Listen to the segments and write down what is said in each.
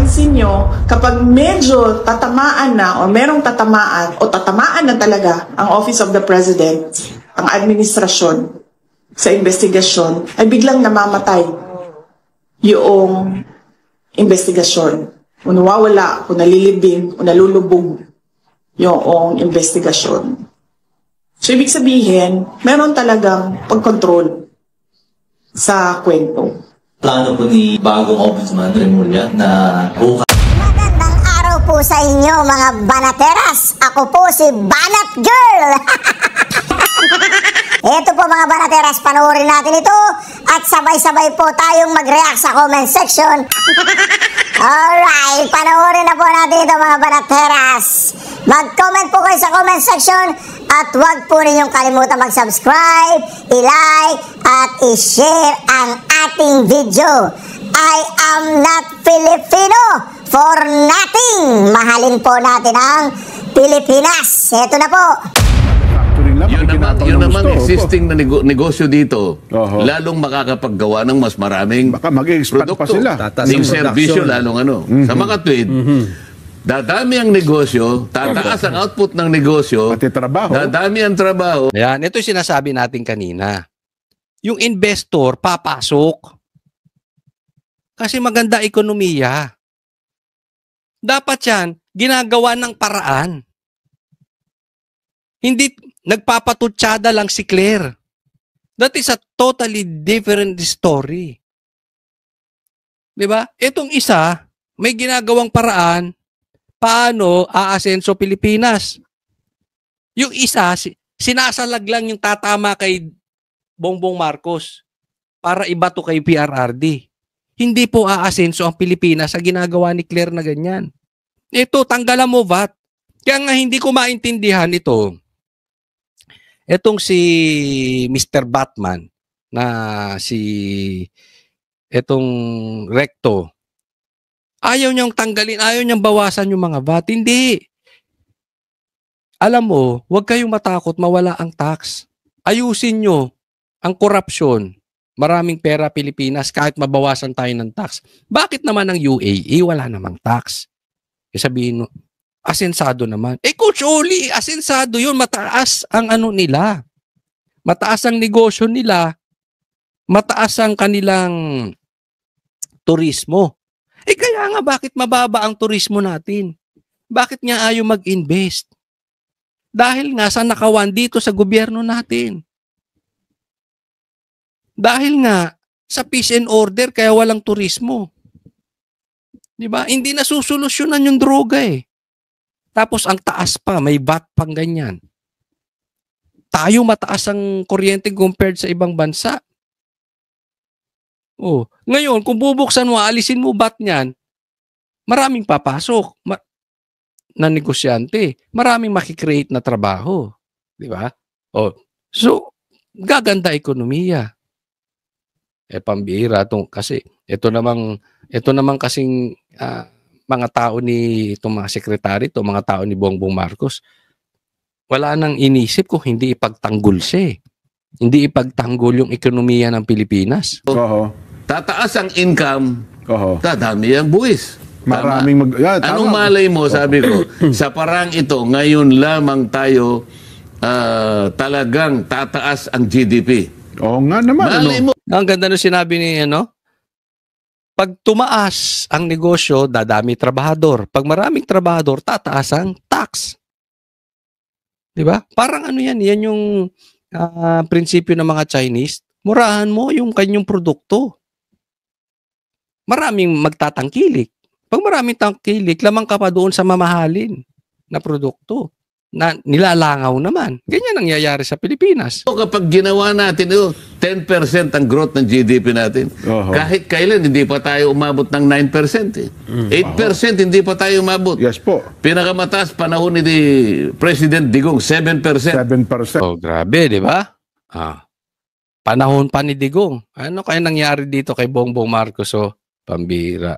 mapapansin nyo, kapag medyo tatamaan na o merong tatamaan o tatamaan na talaga ang Office of the President, ang administrasyon sa investigasyon, ay biglang namamatay yung investigasyon. O nawawala, o nalilibing, o nalulubog yung investigasyon. So, ibig sabihin, meron talagang pagkontrol sa kwento. Plano po ni bagong Ombudsman Remulla na bukas. Magandang araw po sa inyo mga banateras. Ako po si Banat Girl. Ito po mga banateras, panoorin natin ito at sabay-sabay po tayong mag-react sa comment section. Alright, panoorin na po natin ito mga banateras. Mag-comment po kayo sa comment section at huwag po ninyong kalimutan mag-subscribe, i-like at i-share ang ating video. I am not Filipino for nothing. Mahalin po natin ang Pilipinas. Ito na po. Yun naman existing na negosyo dito, lalong makakapaggawa ng mas maraming baka mag-expand pa sila. Yung serbisyo lalong ano. Sa mga tweet, dadami ang negosyo, tataas ang output ng negosyo, pati trabaho. dadami ang trabaho. Ayan, ito yung sinasabi natin kanina. Yung investor, papasok. Kasi maganda ekonomiya. Dapat yan, ginagawa ng paraan. Hindi nagpapatutsada lang si Claire. That is a totally different story. Diba? Itong isa, may ginagawang paraan paano aasenso Pilipinas. Yung isa, sinasalag lang yung tatama kay Bongbong Marcos para ibato kay PRRD. Hindi po aasenso ang Pilipinas sa ginagawa ni Claire na ganyan. Ito, tanggalan mo VAT. Kaya nga hindi ko maintindihan ito. Etong si Mr. Batman na etong Recto, ayaw niyang tanggalin, ayaw niyang bawasan yung mga VAT. Hindi. Alam mo, huwag kayong matakot mawala ang tax. Ayusin nyo ang korupsyon. Maraming pera Pilipinas kahit mabawasan tayo ng tax. Bakit naman ang UAE wala namang tax? E sabihin mo, asensado naman. Eh Coach Oli, asensado yun. Mataas ang ano nila. Mataas ang negosyo nila. Mataas ang kanilang turismo. Eh kaya nga bakit mababa ang turismo natin? Bakit nga ayaw mag-invest? Dahil nga sa nakawan dito sa gobyerno natin. Dahil nga sa peace and order kaya walang turismo. Diba? Hindi na susolusyonan yung droga eh. Tapos ang taas pa, may VAT pang ganyan. Tayo mataas ang kuryente compared sa ibang bansa. Oh, ngayon, kung bubuksan mo, alisin mo VAT niyan, maraming papasok na negosyante. Maraming makikreate na trabaho. Di ba? Oh, so, gaganda ekonomiya. Eh, pambihira kasi ito namang kasing mga tao ni itong mga sekretary, itong mga tao ni Bongbong Marcos, wala nang inisip kung hindi ipagtanggol siya. Hindi ipagtanggol yung ekonomiya ng Pilipinas. Tataas ang income, dadami ang buwis. Maraming Anong malay mo, sabi ko, sa parang ito, ngayon lamang tayo talagang tataas ang GDP. Oo nga naman. Malay mo. Ang ganda nung sinabi ni pag tumaas ang negosyo, dadami trabahador. Pag maraming trabahador, tataas ang tax. Diba? Parang ano yan yung prinsipyo ng mga Chinese. Murahan mo yung kanyang produkto. Maraming magtatangkilik. Pag maraming tangkilik, lamang ka pa doon sa mamahalin na produkto. Na nilalangaw naman. Ganyan ang nangyayari sa Pilipinas. Kapag ginawa natin 10% ang growth ng GDP natin, kahit kailan hindi pa tayo umabot ng 9%. 8% hindi pa tayo umabot. Yes po. Pinakamataas panahon ni President Digong, 7%. 7%. Oh, grabe, di ba? Panahon pa ni Digong. Ano kaya nangyari dito kay Bongbong Marcos? Pambira.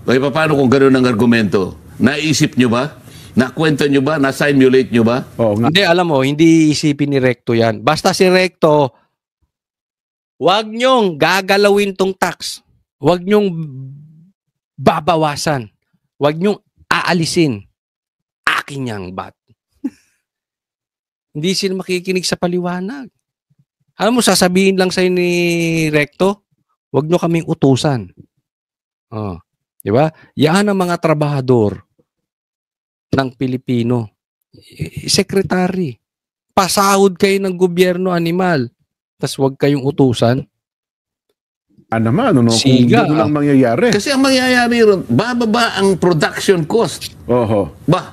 Ay, paano kung gano'n ang argumento? Naisip nyo ba? Nakwento nyo ba? Na-simulate nyo ba? Hindi, alam mo, hindi isipin ni Recto yan. Basta si Recto, wag nyong gagalawin tong tax. Wag nyong babawasan. Huwag niyong aalisin. Akin yang bat. Hindi sila makikinig sa paliwanag. Alam mo, sasabihin lang sa'yo ni Recto, huwag nyo kaming utusan. Oh, di ba? Yan ang mga trabahador ng Pilipino. Sekretary. Pasahod kayo ng gobyerno animal. Tas huwag kayong utusan. Ano naman, ano, kung Siga, doon lang mangyayari. Kasi ang mangyayari ron, bababa ang production cost. Oho. Ba,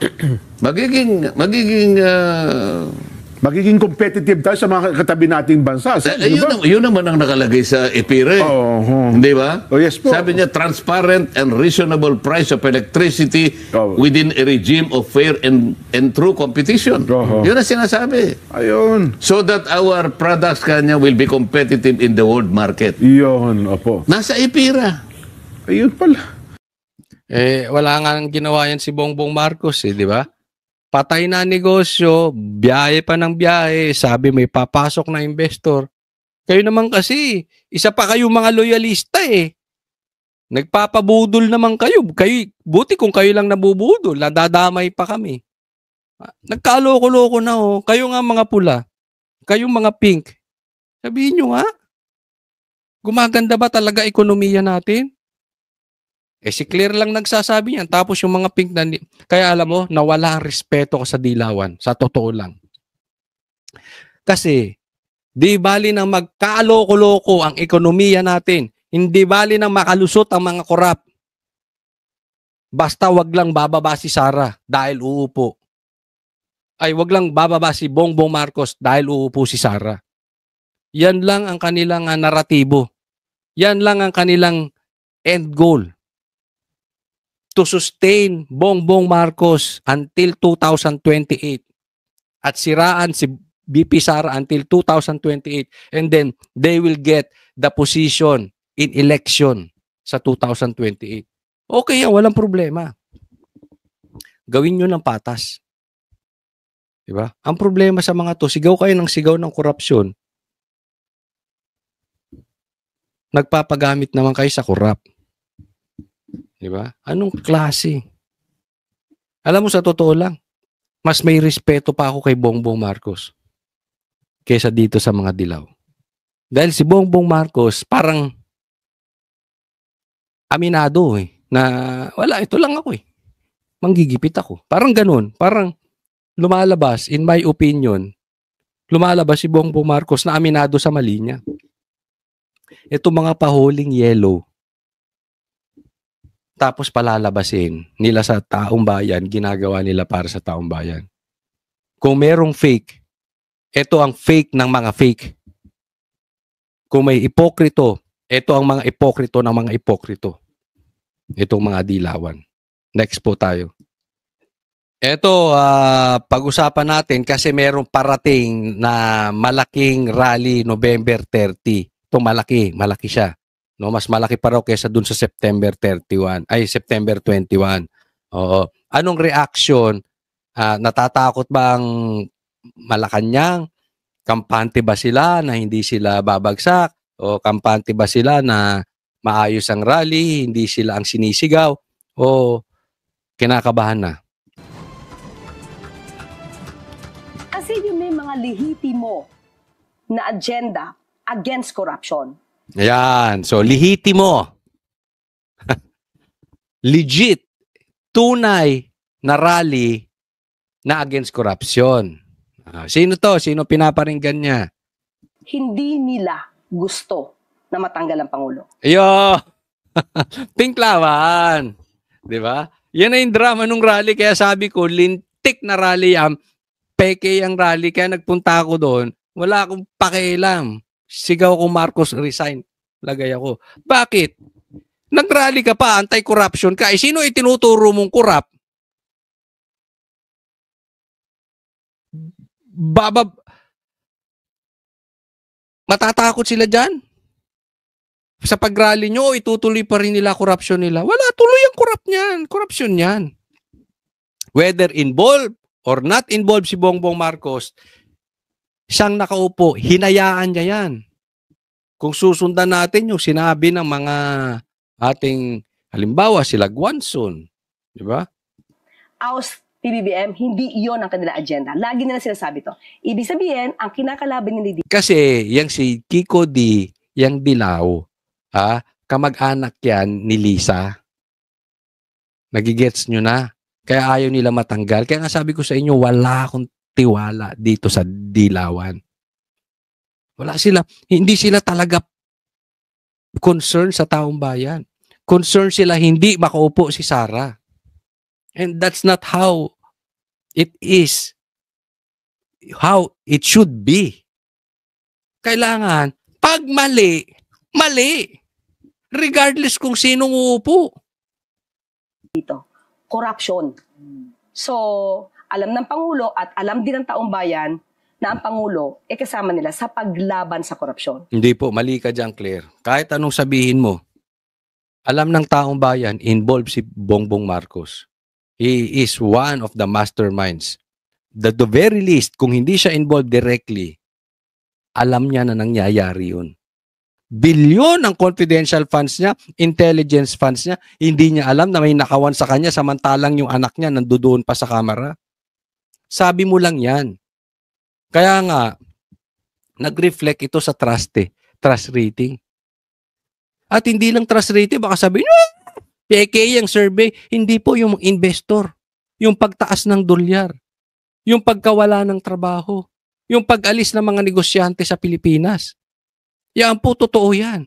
magiging Magiging competitive tayo sa mga katabi nating bansa. yun naman ang nakalagay sa EPIRA. Oo. Hindi ba? Oh, yes po. Sabi niya, transparent and reasonable price of electricity Oh. within a regime of fair and true competition. Oh. Yun ang sinasabi. Ayun. So that our products kanya will be competitive in the world market. Yun, opo. Nasa EPIRA. Ayun pala. Wala nga nang ginawa yan si Bongbong Marcos, di ba? Patay na negosyo, biyahe pa ng biyahe, sabi may papasok na investor. Kayo naman kasi, isa pa kayo mga loyalista eh. Nagpapabudol naman kayo. Buti kung kayo lang nabubudol, nadadamay pa kami. Nagkaloko-loko na oh. Kayo nga mga pula, kayong mga pink. Sabihin nyo nga, gumaganda ba talaga ekonomiya natin? Si Claire lang nagsasabi yan. Tapos yung mga pink na... Kaya alam mo, nawala ang respeto ko sa Dilawan. Sa totoo lang. Kasi, di bali nang magkaloko-loko ang ekonomiya natin. Hindi bali nang makalusot ang mga korap. Basta wag lang bababa si Sara dahil uupo. Ay, wag lang bababa si Bongbong Marcos dahil uupo si Sara. Yan lang ang kanilang naratibo. Yan lang ang kanilang end goal. To sustain Bongbong Marcos until 2028 at siraan si BP Sara until 2028 and then they will get the position in election sa 2028. Okay yan, walang problema. Gawin nyo ng patas. Diba? Ang problema sa mga to, sigaw kayo ng sigaw ng korupsyon. Nagpapagamit naman kayo sa korap. Diba? Anong klase? Alam mo, sa totoo lang, mas may respeto pa ako kay Bongbong Marcos kaysa dito sa mga dilaw. Dahil si Bongbong Marcos parang aminado na wala, ito lang ako manggigipit ako. Parang ganun. Parang lumalabas, in my opinion, lumalabas si Bongbong Marcos na aminado sa mali niya. Ito mga pahuling yellow, tapos palalabasin nila sa taong bayan, ginagawa nila para sa taong bayan. Kung merong fake, ito ang fake ng mga fake. Kung may ipokrito, ito ang mga ipokrito ng mga ipokrito. Itong mga dilawan. Next po tayo. Ito, pag-usapan natin kasi merong parating na malaking rally November 30. Ito malaki siya. No, mas malaki pa raw kaysa dun sa September 21. Oo. Anong reaction? Natatakot ba ang Malacanang? Kampante ba sila na hindi sila babagsak? O kampante ba sila na maayos ang rally, hindi sila ang sinisigaw? O kinakabahan na? Kasi yung may mga lehitimo na agenda against corruption. Ayan. So, lehitimo. Legit. Tunay na rally na against corruption. Sino to? Sino pinaparinggan niya? Hindi nila gusto na matanggal ang Pangulo. Ayo! Pinklawan. Di ba? Yan na yung drama nung rally. Kaya sabi ko, lintik na rally yan. Peke ang rally. Kaya nagpunta ako doon. Wala akong pakialam. Sigaw ko Marcos resign. Lagay ako. Bakit? Nag-rally ka pa, anti-corruption ka. Sino itinuturo mong korap? Matatakot sila dyan? Sa pag-rally nyo, itutuloy pa rin nila corruption nila. Wala, tuloy ang corruption yan. Whether involved or not involved si Bongbong Marcos, siyang nakaupo, hinayaan niya yan. Kung susundan natin yung sinabi ng mga ating Halimbawa, sila Guanzon. Di ba? Aus PBBM, hindi iyon ang kanila agenda. Lagi nila sinasabi to. Ibig sabihin, ang kinakalaban nila dito Kasi, yang si Kiko D, yang Dilaw, kamag-anak yan ni Lisa. Nagigets nyo na. Kaya ayaw nila matanggal. Kaya nga sabi ko sa inyo, wala akong tiwala dito sa Dilawan. Wala sila. Hindi sila talaga concerned sa taong bayan. Concerned sila hindi makaupo si Sara. And that's not how it is. How it should be. Kailangan, pag mali, mali. Regardless kung sinong uupo. corruption. So, alam ng Pangulo at alam din ng taong bayan na ang Pangulo kasama nila sa paglaban sa korupsyon. Hindi po, mali ka dyan, Claire. Kahit anong sabihin mo, alam ng taong bayan, involved si Bongbong Marcos. He is one of the masterminds. At the very least, kung hindi siya involved directly, alam niya na nangyayari yun. Bilyon ang confidential funds niya, intelligence funds niya, hindi niya alam na may nakawan sa kanya samantalang yung anak niya nandoon pa sa kamera. Sabi mo lang yan. Kaya nga, nag-reflect ito sa trust rating. At hindi lang trust rating, baka sabihin, peke yung survey, hindi po yung investor, yung pagtaas ng dolyar, yung pagkawala ng trabaho, yung pag-alis ng mga negosyante sa Pilipinas. Yan po, totoo yan.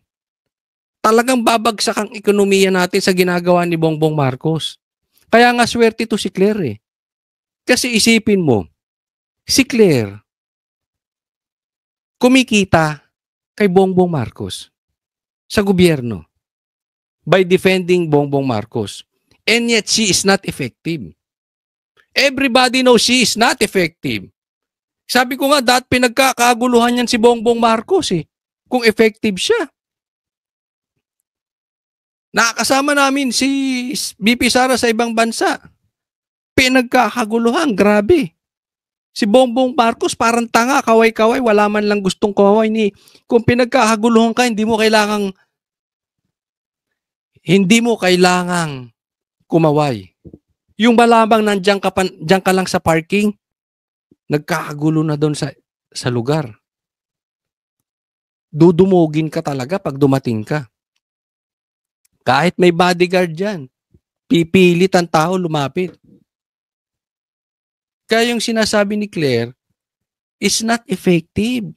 Talagang babagsak ang ekonomiya natin sa ginagawa ni Bongbong Marcos. Kaya nga swerte to si Claire eh. Kasi isipin mo, si Claire, kumikita kay Bongbong Marcos sa gobyerno by defending Bongbong Marcos. And yet she is not effective. Everybody knows she is not effective. Sabi ko nga, dahil pinagkakaguluhan yan si Bongbong Marcos eh. Kung effective siya. Nakakasama namin si BP Sara sa ibang bansa. Pinagkakaguluhan, grabe. Si Bongbong Marcos parang tanga, kaway-kaway, wala man lang gustong kaway ni. Kung pinagkakaguluhan ka, hindi mo kailangang kumaway. Yung malamang nandiyan ka lang sa parking, nagkakagulo na doon sa lugar. Dudumugin ka talaga pag dumating ka. Kahit may bodyguard dyan, pipilit ang tao lumapit. Kaya yung sinasabi ni Claire is not effective.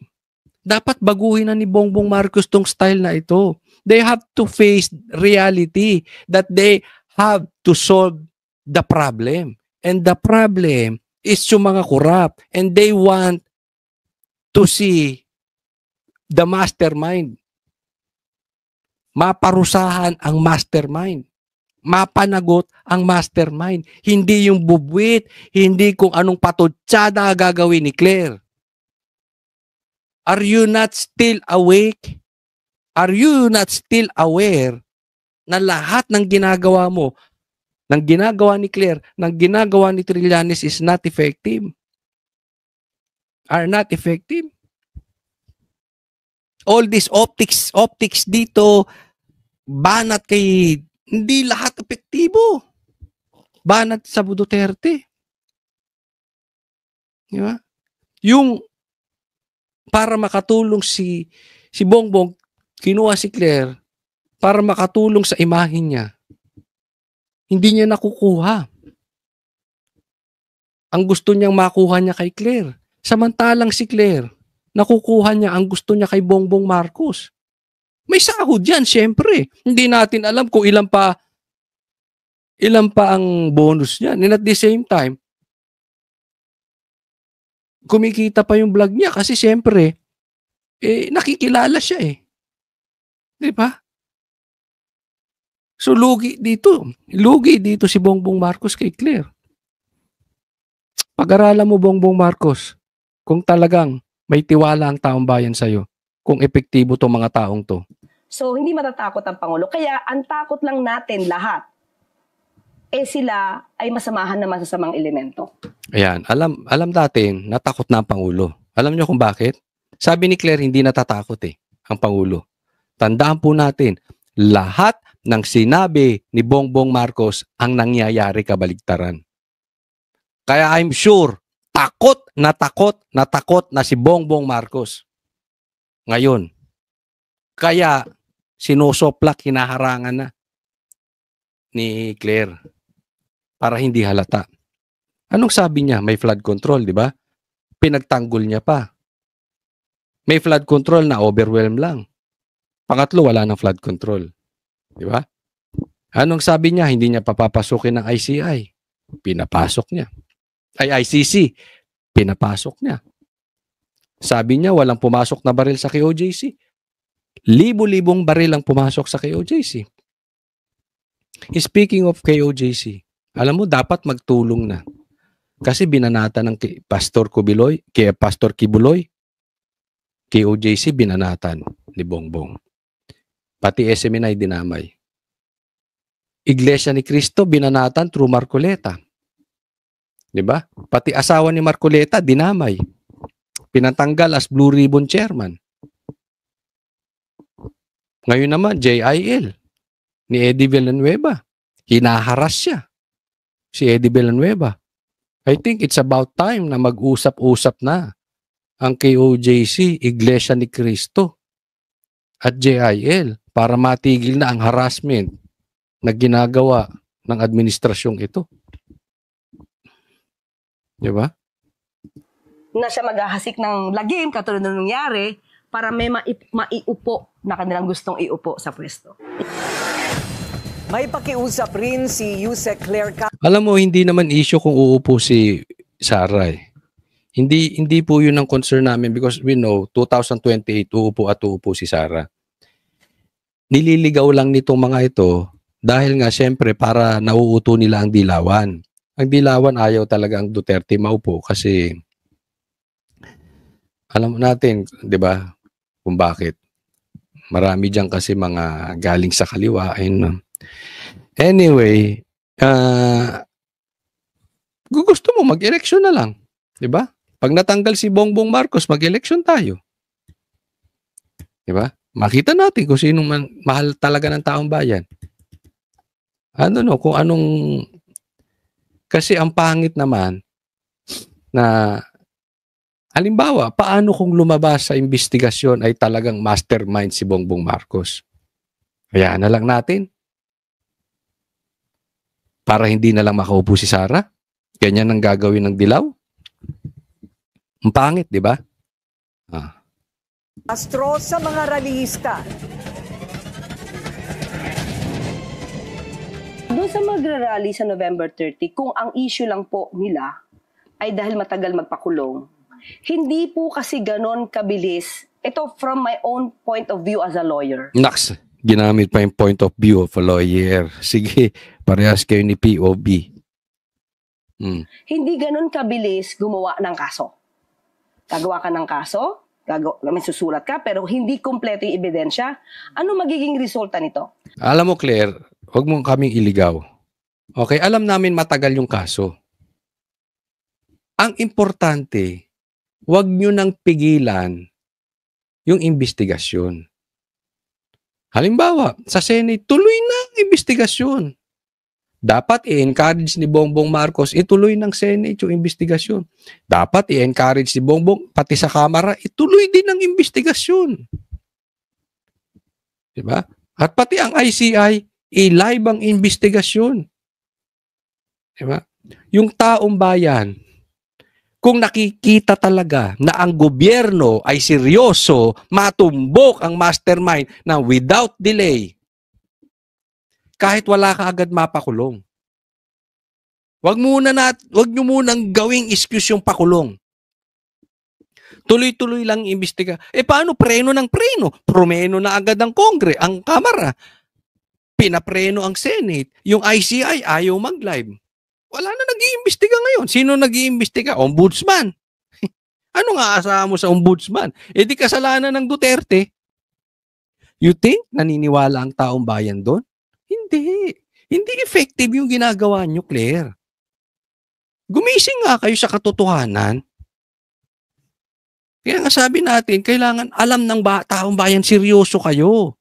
Dapat baguhin na ni Bongbong Marcos tong style na ito. They have to face reality that they have to solve the problem. And the problem is yung mga corrupt. And they want to see the mastermind. Maparusahan ang mastermind. Mapanagot ang mastermind. Hindi yung bubwit, hindi kung anong patutsada gagawin ni Claire. Are you not still awake? Are you not still aware na lahat ng ginagawa mo, ng ginagawa ni Claire, ng ginagawa ni Trillanes is not effective? Are not effective? All these optics dito, banat kay, hindi lahat epektibo. Banat sa Duterte. Di ba? Yung para makatulong si Bongbong, kinuha si Claire para makatulong sa imahe niya. Hindi niya nakukuha. Ang gusto niyang makuha niya kay Claire. Samantalang si Claire, nakukuha niya ang gusto niya kay Bongbong Marcos. May sahod yan, syempre. Hindi natin alam kung ilan pa ang bonus niya. And at the same time, kumikita pa yung vlog niya kasi syempre, nakikilala siya eh. Di ba? So, lugi dito si Bongbong Marcos kay Claire. Pag-aralan mo, Bongbong Marcos, kung talagang may tiwala ang taong bayan sa'yo, kung epektibo itong mga taong to. So, hindi matatakot ang Pangulo. Kaya, ang takot lang natin lahat, sila ay masamahan na masasamang elemento. Ayan, alam natin, natakot na ang Pangulo. Alam niyo kung bakit? Sabi ni Claire, hindi natatakot ang Pangulo. Tandaan po natin, lahat ng sinabi ni Bongbong Marcos ang nangyayari kabaligtaran. Kaya I'm sure, takot na si Bongbong Marcos. Ngayon, kaya sinusoplak, hinaharangan na ni Claire para hindi halata. Anong sabi niya? May flood control, di ba? Pinagtanggol niya pa. May flood control na overwhelm lang. Pangatlo, wala ng flood control. Di ba? Anong sabi niya? Hindi niya papapasukin ng ICI. Pinapasok niya. Ay, ICC. Pinapasok niya. Sabi niya, walang pumasok na baril sa KOJC. Libo-libong baril ang pumasok sa KOJC. Speaking of KOJC, alam mo, dapat magtulong na. Kasi binanata ng Pastor Kibuloy, KOJC binanatan ni Bongbong. Pati SMNI dinamay. Iglesia ni Cristo binanatan through Marcoleta. 'Di ba? Pati asawa ni Marcoleta dinamay. Pinatanggal as Blue Ribbon Chairman. Ngayon naman, JIL ni Eddie Villanueva. Hinaharas siya. Si Eddie Villanueva. I think it's about time na mag-usap-usap na ang KOJC, Iglesia ni Cristo at JIL para matigil na ang harassment na ginagawa ng administrasyong ito. Di ba? Na siya maghahasik ng lagim, katulad ng nangyari, para may maiupo na kanilang gustong iupo sa pwesto. May pakiusap rin si Yusek Claire Alam mo, hindi naman issue kung uupo si Sara eh. Hindi po yun ang concern namin because we know 2028 uupo si Sara. Nililigaw lang nitong mga ito dahil nga siyempre para nauuto nila ang Dilawan. Ang Dilawan ayaw talaga ang Duterte maupo kasi alam natin, 'di ba, kung bakit. Marami diyan kasi mga galing sa kaliwa. Anyway, gusto mo mag-eleksyon na lang, 'di ba? Pag natanggal si Bongbong Marcos, mag-eleksyon tayo. 'Di ba? Makita natin kung sino man mahal talaga ng taong bayan. Kung anong kasi ang pangit naman na halimbawa, paano kung lumabas sa investigasyon ay talagang mastermind si Bongbong Marcos? Hayaan na lang natin. Para hindi na lang makaupo si Sara. Ganyan ang gagawin ng Dilaw. Ang pangit, di ba? Castro sa mga rallyista. Doon sa magrarally sa November 30, kung ang issue lang po nila ay dahil matagal magpakulong, hindi po kasi ganon kabilis. Ito from my own point of view as a lawyer. Naks, ginamit pa yung point of view of a lawyer. Sige, parehas kayo ni POV. Hindi ganon kabilis gumawa ng kaso. Gagawa ka ng kaso, may susulat ka, pero hindi kompleto yung ebidensya. Ano magiging resulta nito? Alam mo, Claire, huwag mong kaming iligaw. Okay, alam namin matagal yung kaso. Ang importante, huwag nyo nang pigilan yung investigasyon. Halimbawa, sa Senate, tuloy na ang investigasyon. Dapat i-encourage ni Bongbong Marcos, ituloy ng Senate yung investigasyon. Dapat i-encourage ni Bongbong, pati sa Kamara, ituloy din ang investigasyon. Diba? At pati ang ICI, i-live ang investigasyon. Diba? Yung taong bayan, kung nakikita talaga na ang gobyerno ay seryoso, matumbok ang mastermind na without delay, kahit wala ka agad mapakulong. Wag nyo munang gawing excuse yung pakulong. Tuloy-tuloy lang imbestiga. Paano preno ng preno? Promeno na agad ang Kongre, ang Kamara. Pinapreno ang Senate. Yung ICI ayaw mag-live. Wala na nag-iimbestiga ngayon. Sino nag-iimbestiga? Ombudsman. Ano nga asahan mo sa ombudsman? Di kasalanan ng Duterte. You think naniniwala ang taong bayan doon? Hindi. Hindi effective yung ginagawa nyo, Claire. Gumising nga kayo sa katotohanan. Kaya nga sabi natin, kailangan alam ng taong bayan, seryoso kayo.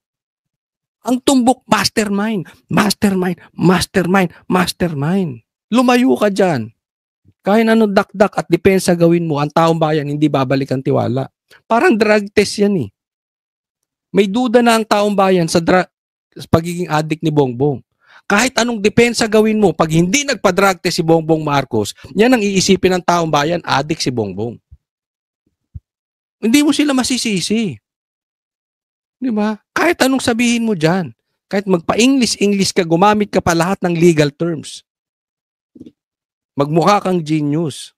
Ang tumbok, mastermind, mastermind, mastermind, mastermind. Lumayo ka dyan. Kahit anong dakdak at depensa gawin mo, ang taong bayan hindi babalik ang tiwala. Parang drug test yan eh. May duda na ang taong bayan sa pagiging addict ni Bongbong. Kahit anong depensa gawin mo, pag hindi nagpa-drug test si Bongbong Marcos, yan ang iisipin ng taong bayan, addict si Bongbong. Hindi mo sila masisisi. Di ba? Kahit anong sabihin mo dyan, kahit magpa-English ka, gumamit ka pa lahat ng legal terms. Magmukha kang genius.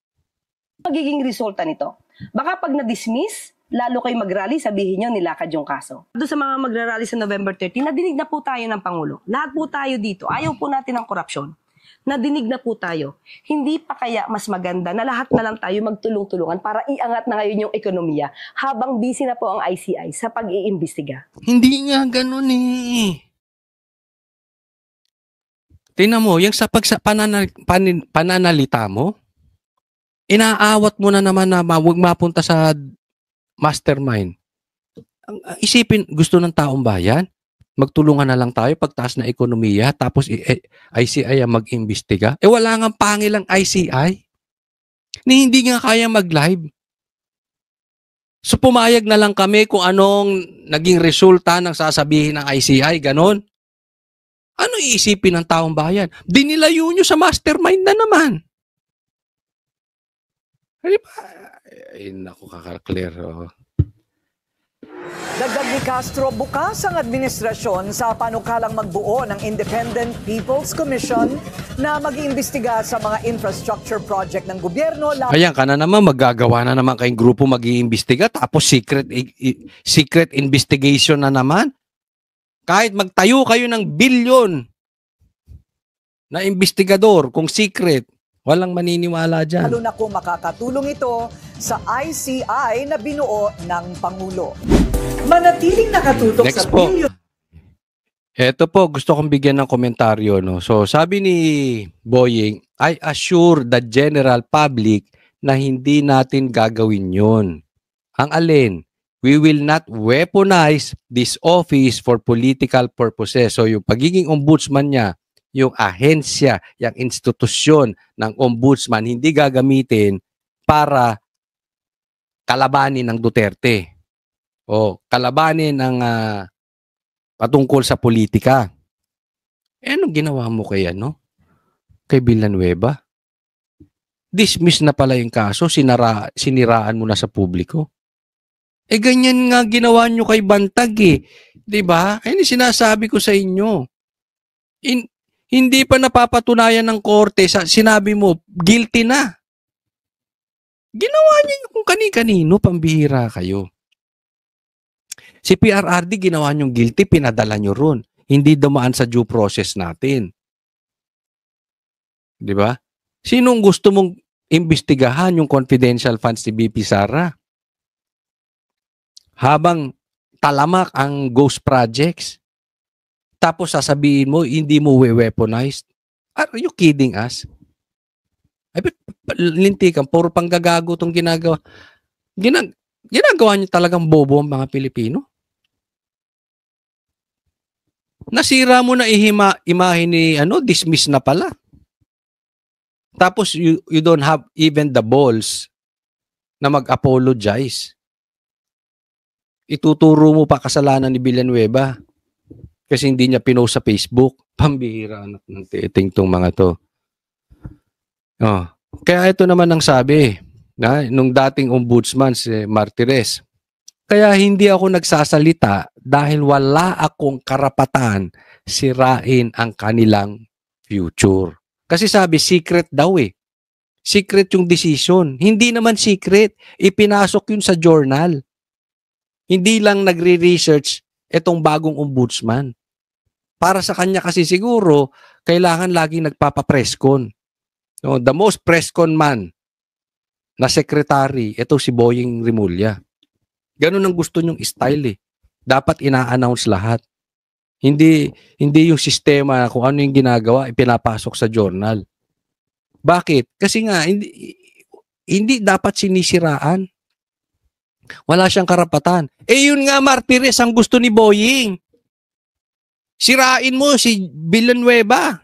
Magiging resulta nito. Baka pag na-dismiss, lalo kayo mag-rally, sabihin nyo, nilakad yung kaso. Doon sa mga magra-rally sa November 13, nadinig na po tayo ng Pangulo. Lahat po tayo dito. Ayaw po natin ng korupsyon. Nadinig na po tayo. Hindi pa kaya mas maganda na lahat na lang tayo magtulong-tulungan para iangat na ngayon yung ekonomiya habang busy na po ang ICI sa pag-iimbestiga? Hindi nga ganun eh. Tingnan mo, yung sa pananalita mo, inaawat mo na naman na huwag mapunta sa mastermind. Isipin, gusto ng taong bayan, magtulungan na lang tayo pagtaas na ekonomiya, tapos ICI ang mag-imbestiga. Wala nga pangilang ICI. Ni hindi nga kaya mag-live. So pumayag na lang kami kung anong naging resulta ng sasabihin ng ICI, ganon. Ano iisipin ng taong bayan? Dinilayo nyo sa mastermind na naman. Ay, naku, kakaklear. Oh. Dagdag ni Castro, bukas ang administrasyon sa panukalang magbuo ng Independent People's Commission na mag-iimbestiga sa mga infrastructure project ng gobyerno. Ayan ka na naman, maggagawa na naman kayong grupo mag-iimbestiga, tapos secret investigation na naman. Kahit magtayo kayo ng bilyon na investigador kung secret, walang maniniwala dyan. Lalo na kung makakatulong ito sa ICI na binuo ng Pangulo. Manatiling nakatutok Next sa po. bilyon. Ito po, gusto kong bigyan ng komentaryo. No? So, sabi ni Boying, I assure the general public na hindi natin gagawin yun. Ang alin? We will not weaponize this office for political purposes. So, yung pagiging ombudsman niya, yung ahensya, yung institusyon ng ombudsman, hindi gagamitin para kalabanin ng Duterte o kalabanin ng patungkol sa politika. Anong ginawa mo kay Villanueva? Dismiss na pala yung kaso, siniraan mo na sa publiko. Ganyan nga ginawa nyo kay Bantag eh. Diba? Ayun sinasabi ko sa inyo. Hindi pa napapatunayan ng korte, sinabi mo, guilty na. Ginawa niyo kung kani-kanino, pambihira kayo. Si PRRD, ginawa niyong guilty, pinadala niyo ron. Hindi dumaan sa due process natin. Di ba? Sinong gusto mong imbestigahan yung confidential funds ni BP Sara? Habang talamak ang ghost projects, tapos sasabihin mo, hindi mo weaponized. Are you kidding us? Ay, lintikan, puro panggagago itong ginagawa. Ginagawa niyo talagang bobo ang mga Pilipino. Nasira mo na imahe ni dismiss na pala. Tapos you don't have even the balls na mag-apologize. Ituturo mo pa kasalanan ni Villanueva kasi hindi niya pinost sa Facebook. Pambihira anak ng titing tong mga to. Oh. Kaya ito naman ang sabi nung dating ombudsman si Martires. Kaya hindi ako nagsasalita dahil wala akong karapatan sirain ang kanilang future. Kasi sabi, secret daw eh. Secret yung decision. Hindi naman secret. Ipinasok yun sa journal. Hindi lang nagre-research itong bagong ombudsman. Para sa kanya kasi siguro, kailangan laging nagpapa-presscon. No, the most presscon man na secretary, ito si Boying Rimulya. Ganun ang gusto nyong style eh. Dapat ina-announce lahat. Hindi yung sistema kung ano yung ginagawa, ipinapasok sa journal. Bakit? Kasi nga, hindi dapat sinisiraan. Wala siyang karapatan. Yun nga, Martires, ang gusto ni Boying. Sirain mo si Villanueva.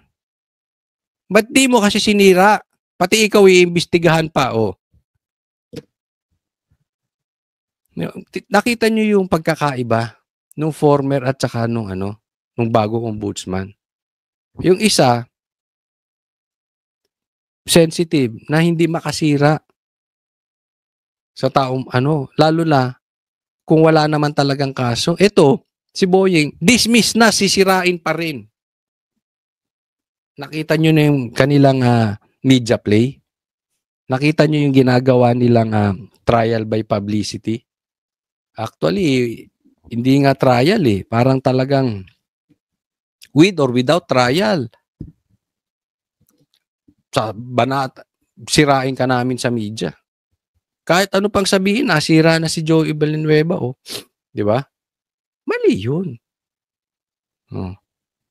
Ba't di mo kasi sinira? Pati ikaw iimbestigahan pa, oh. Nakita nyo yung pagkakaiba nung former at saka nung bago ombudsman. Yung isa, sensitive, na hindi makasira sa taong lalo na kung wala naman talagang kaso. Ito, si Boyeng, dismiss na, sisirain pa rin. Nakita nyo na yung kanilang media play? Nakita nyo yung ginagawa nilang trial by publicity? Actually, hindi nga trial eh. Parang talagang with or without trial. Sa banat, sirain ka namin sa media. Kahit ano pang sabihin, nasira na si Joey Villanueva, oh. Di ba? Mali yun. Oh.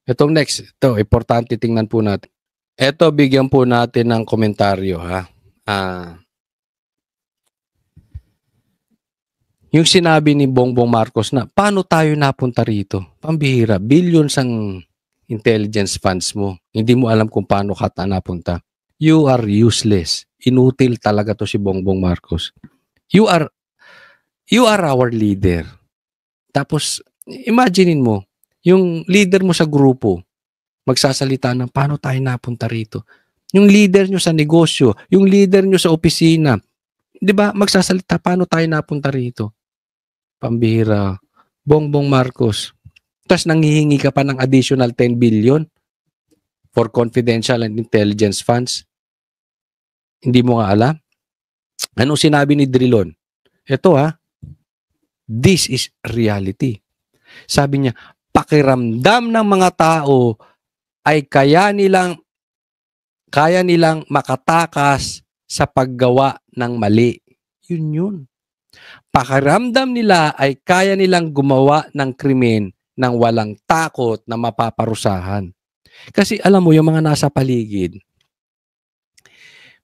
Itong next, ito, importante tingnan po natin. Ito, bigyan po natin ng komentaryo, ha. Yung sinabi ni Bongbong Marcos na, paano tayo napunta rito? Pambihira, billions ang intelligence funds mo. Hindi mo alam kung paano ka napunta. You are useless. Inutil talaga to si Bongbong Marcos. You are our leader. Tapos, imaginein mo, yung leader mo sa grupo, magsasalita ng paano tayo napunta rito. Yung leader nyo sa negosyo, yung leader nyo sa opisina, di ba, magsasalita paano tayo napunta rito. Pambihira. Bongbong Marcos. Tapos nanghihingi ka pa ng additional 10 billion for confidential and intelligence funds. Hindi mo nga alam? Anong sinabi ni Drilon? Ito this is reality. Sabi niya, pakiramdam ng mga tao ay kaya nilang makatakas sa paggawa ng mali. Yun. Pakiramdam nila ay kaya nilang gumawa ng krimen nang walang takot na mapaparusahan. Kasi alam mo, yung mga nasa paligid,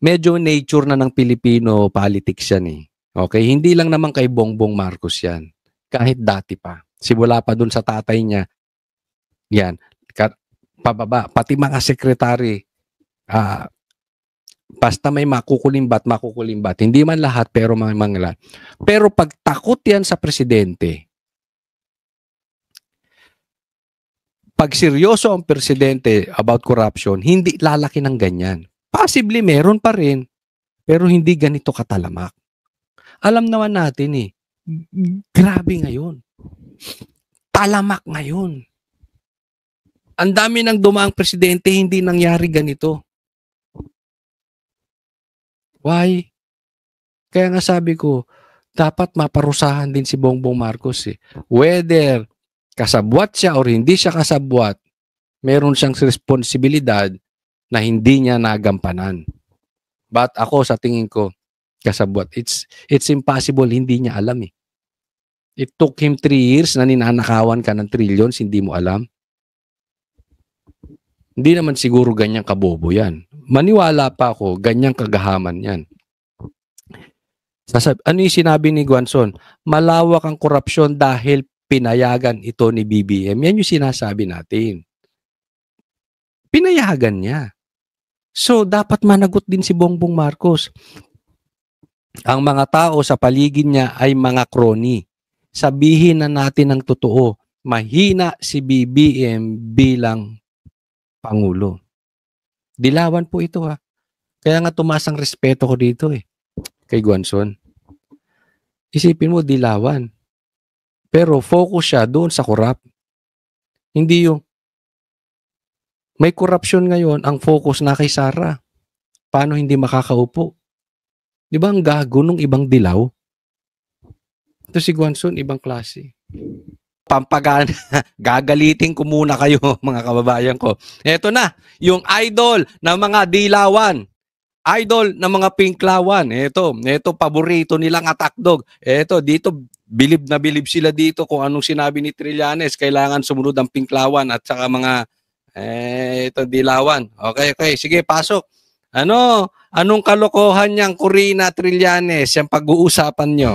medyo nature na ng Pilipino politics yan eh. Okay? Hindi lang naman kay Bongbong Marcos yan. Kahit dati pa. Simula pa dun sa tatay niya, yan, pababa, pati mga sekretary, basta may makukulimbat. Hindi man lahat, pero mga lahat. Pero pag takot yan sa presidente, pag seryoso ang presidente about corruption, hindi lalaki ng ganyan. Possibly meron pa rin, pero hindi ganito katalamak. Alam naman natin eh, grabe ngayon. Talamak ngayon. Ang dami ng dumaang presidente, hindi nangyari ganito. Why? Kaya nga sabi ko, dapat maparusahan din si Bongbong Marcos eh. Whether kasabwat siya or hindi siya kasabwat, meron siyang responsibilidad na hindi niya nagampanan. But ako sa tingin ko, kasabwat. It's impossible, hindi niya alam eh. It took him 3 years na ninanakawan ka ng trillions, hindi mo alam. Hindi naman siguro ganyang kabobo yan. Maniwala pa ako, ganyang kagahaman yan. Ano yung sinabi ni Guanzon? Malawak ang korupsyon dahil pinayagan ito ni BBM. Yan yung sinasabi natin. Pinayagan niya. So, dapat managot din si Bongbong Marcos. Ang mga tao sa paligid niya ay mga crony. Sabihin na natin ang totoo. Mahina si BBM bilang Pangulo. Dilawan po ito ha. Kaya nga tumaas ang respeto ko dito eh. Kay Guanzon. Isipin mo, dilawan. Pero focus siya doon sa corrupt. Hindi yung may korupsyon ngayon, ang focus na kay Sara. Paano hindi makakaupo? Di ba ang gago nung ibang dilaw? Ito si Guanzon, ibang klase. Pampagan, gagalitin ko muna kayo mga kababayan ko. Ito na, yung idol ng mga dilawan. Idol ng mga pinklawan. Ito paborito nilang attack dog. Ito, dito, bilib na bilib sila dito kung anong sinabi ni Trillanes. Kailangan sumunod ang pinklawan at saka mga, ito, dilawan. Okay, sige, pasok. Anong kalokohan niyang Corina Trillanes, yung pag-uusapan nyo?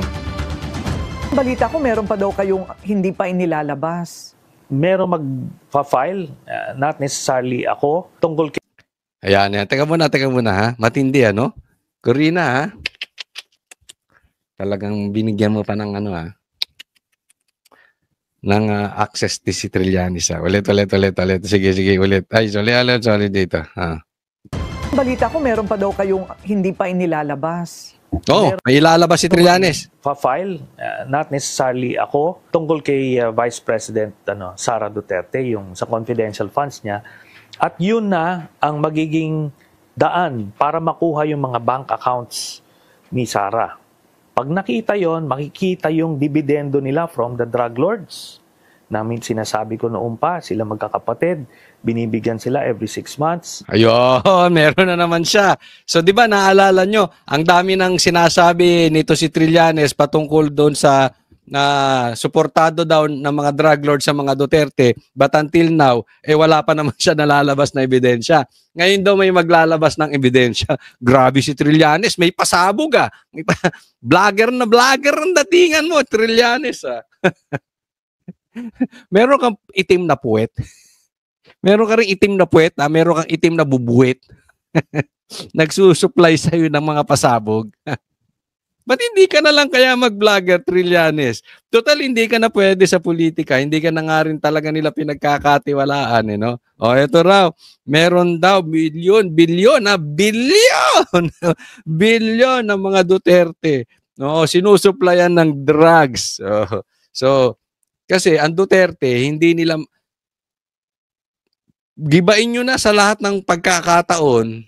Balita ko, meron pa daw kayong hindi pa inilalabas. merong mag-file, not necessarily ako, tungkol kay Ayan, yan. Teka muna ha. Matindi ano? Corina ha. Talagang binigyan mo pa ng ano ha. Ng access to si Trillanes ha. Ulit. Sige, ulit. Ay, solid dito. Ha. Balita ko, meron pa daw kayong hindi pa inilalabas. May ilalabas si Trillanes. file, not necessarily ako, tungkol kay Vice President Sara Duterte, yung sa confidential funds niya. At yun na ang magiging daan para makuha yung mga bank accounts ni Sara. Pag nakita yon, makikita yung dividendo nila from the drug lords. Namin sinasabi ko noon pa, sila magkakapatid, binibigyan sila every 6 months. Ayun, meron na naman siya. So, di ba, naalala nyo, ang dami nang sinasabi nito si Trillanes patungkol doon sa suportado daw ng mga drug lords sa mga Duterte, but until now, wala pa naman siya nalalabas na ebidensya. Ngayon daw may maglalabas ng ebidensya. Grabe si Trillanes, may pasabog Vlogger ang datingan mo, Trillanes Meron kang itim na puwet. Meron ka rin itim na puwet, meron kang itim na bubuwet. Nagsusupply sa'yo ng mga pasabog. Ba't hindi ka na lang kaya mag-vlogger, Trillanes? Total, hindi ka na pwede sa politika. Hindi ka na nga rin talaga nila pinagkakatiwalaan. Ito raw. Meron daw bilyon ng mga Duterte. Sinusupplyan ng drugs. So, kasi ang Duterte, hindi nila gibain nyo na sa lahat ng pagkakataon,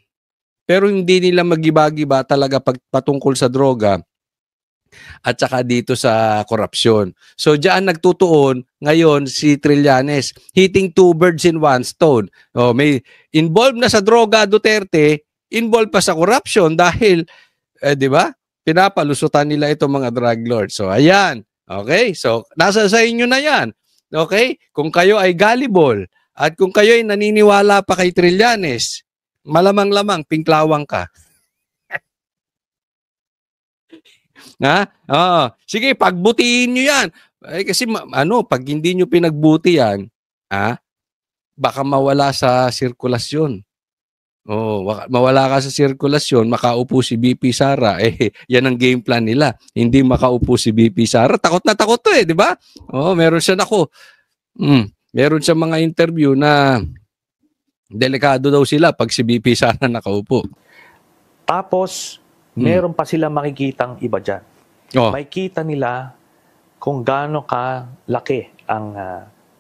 pero hindi nila magiba-giba talaga patungkol sa droga at saka dito sa korupsyon. So diyan nagtutuon ngayon si Trillanes, hitting 2 birds in 1 stone. May involved na sa droga Duterte, involved pa sa corruption dahil, di ba, pinapalusutan nila itong mga drug lords. So ayan. Okay? So, nasa sa inyo na yan. Okay? Kung kayo ay gullible at kung kayo ay naniniwala pa kay Trillanes, malamang-lamang, pinklawang ka. Sige, pagbutihin nyo yan. Kasi, pag hindi nyo pinagbuti yan, baka mawala sa sirkulasyon. Mawala ka sa sirkulasyon, makaupo si BP Sara. Yan ang game plan nila. Hindi makaupo si BP Sara. Takot na takot to di ba? Meron siya meron siya mga interview na delikado daw sila pag si BP Sara nakaupo. Tapos, meron pa sila makikitang iba dyan. May kita nila kung gaano ka laki ang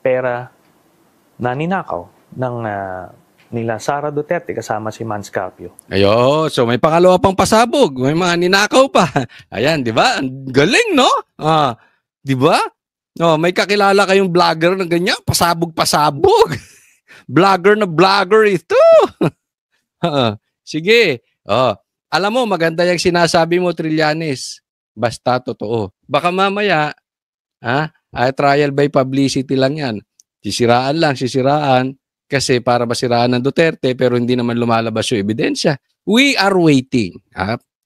pera na ninakaw ng nila Sara Duterte kasama si Mans Carpio. So may pangalawa pang pasabog, may mga ninakaw pa. Ayan, di ba? Galing, no? Di ba? May kakilala kayong vlogger na ganyan, pasabog. Vlogger na vlogger ito. Sige. Alam mo, maganda yung sinasabi mo, Trillanes. Basta totoo. Baka mamaya, trial by publicity lang yan. Sisiraan. Kasi para masiraan ng Duterte pero hindi naman lumalabas yung ebidensya. We are waiting.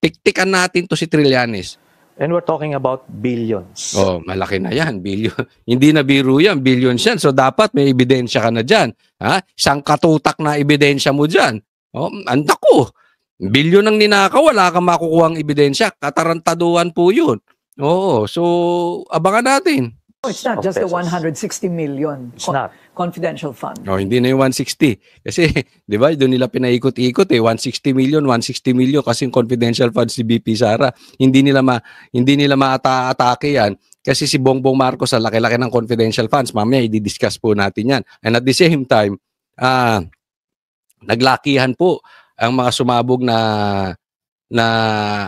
Tiktikan natin to si Trillanes. And we're talking about billions. Malaki na yan. Billion. Hindi na biro yan. Billions yan. So dapat may ebidensya ka na dyan. Isang katutak na ebidensya mo dyan. Anda ko. Bilyon ang ninakaw, wala kang makukuhang ebidensya. Katarantaduhan po yun. So abangan natin. It's not just the 160 million. It's not. Confidential fund. Hindi na yung 160. Kasi, di ba, doon nila pinaikot-ikot 160 million kasi yung confidential funds si BP Sara. Hindi nila maata-atake yan. Kasi si Bongbong Marcos sa laki-laki ng confidential funds. Mamaya, i-discuss po natin yan. And at the same time, naglakihan po ang mga sumabog na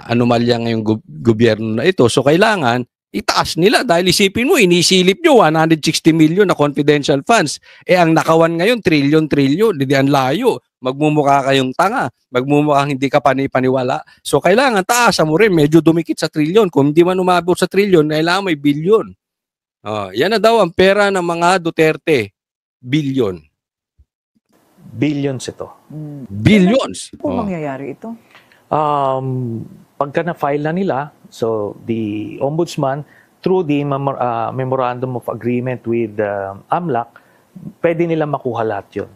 anomalya ngayong gobyerno na ito. So, kailangan itaas nila dahil isipin mo, inisilip nyo 160 million na confidential funds. Ang nakawan ngayon, trillion, hindi ang layo. Magmumukha kayong tanga. Magmumukha hindi ka paniwala. So, kailangan taasan mo rin. Medyo dumikit sa trillion. Kung hindi man umabot sa trillion, kailangan may billion. Yan na daw ang pera ng mga Duterte. Billion. Billions ito. Billions. Kung mangyayari ito? Pagka na-file na nila, so the ombudsman through the Memorandum of Agreement with AMLAC, pwede nilang makuha lahat yun.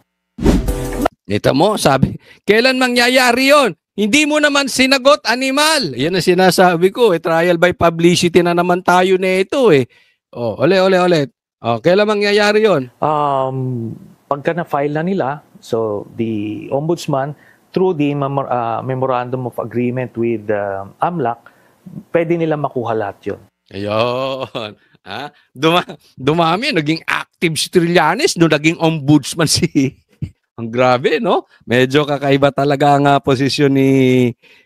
Ito mo, sabi, kailan mangyayari yon? Hindi mo naman sinagot, animal. Yan ang sinasabi ko. Trial by publicity na naman tayo na ito eh. Ulit. Kailan mangyayari yon? Pagka na-file na nila, so the Ombudsman, through the Memorandum of Agreement with AMLAC, pwede nilang makuha lahat yun. Ayun. Dumami, naging active si Trillanes, no, naging ombudsman si... Ang grabe, no? Medyo kakaiba talaga ang posisyon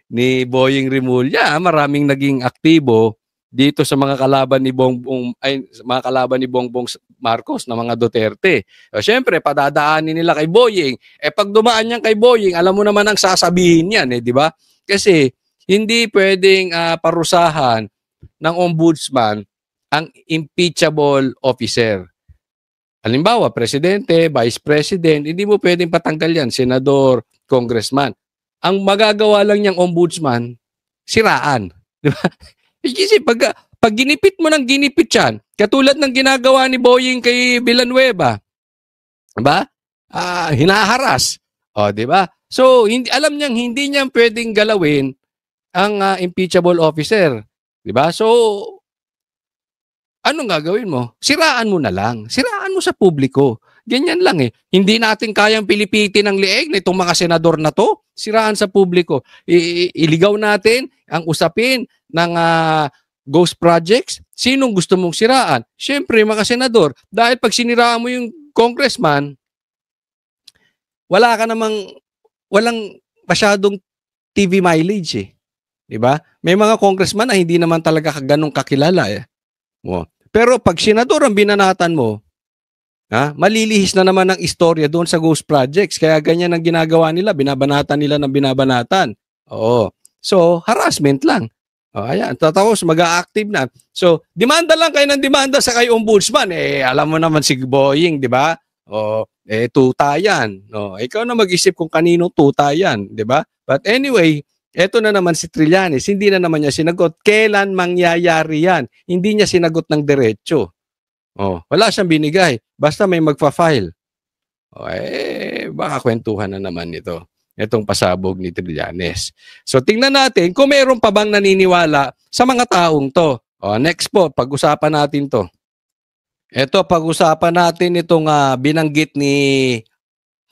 ni Boying Rimulya. Maraming naging aktibo dito sa mga kalaban ni Bongbong Marcos na mga Duterte. Siyempre, padadaanin nila kay Boying. Pag dumaan niyan kay Boying, alam mo naman ang sasabihin niyan, di ba? Kasi hindi pwedeng parusahan ng ombudsman ang impeachable officer. Halimbawa, presidente, vice president, hindi mo pwedeng patanggal yan, senador, congressman. Ang magagawa lang niyang ombudsman, siraan. Di ba? Kasi pag ginipit mo ng ginipit yan, katulad ng ginagawa ni Boying kay Villanueva, diba? Hinaharas. Di ba? So, alam niyang hindi niya pwedeng galawin ang impeachable officer. Di ba? So, anong gagawin mo? Siraan mo na lang. Siraan mo sa publiko. Ganyan lang eh. Hindi natin kayang pilipitin ang leeg na itong mga senador na to. Siraan sa publiko. Iligaw natin ang usapin ng ghost projects. Sinong gusto mong siraan? Siyempre, mga senador. Dahil pag siniraan mo yung congressman, walang masyadong TV mileage eh. Diba? May mga congressman na hindi naman talaga ganong kakilala eh. Pero pag senador ang binanatan mo, malilihis na naman ang istorya doon sa ghost projects. Kaya ganyan ang ginagawa nila, binabanatan nila ng binabanatan. So, harassment lang. Ayan, tapos mag-a-active na. So, demanda lang kayo ng demanda sa kay ombudsman. Alam mo naman si Boying, di ba? Tuta yan. Ikaw na mag-isip kung kanino tuta yan, di ba? But anyway, eto na naman si Trillanes, hindi na naman niya sinagot. Kailan mangyayari yan? Hindi niya sinagot ng diretso. Wala siyang binigay. Basta may magpa-file. Baka kwentuhan na naman ito. Itong pasabog ni Trillanes. So, tingnan natin kung mayroon pa bang naniniwala sa mga taong to. Next po, pag-usapan natin to. Ito, pag-usapan natin itong binanggit ni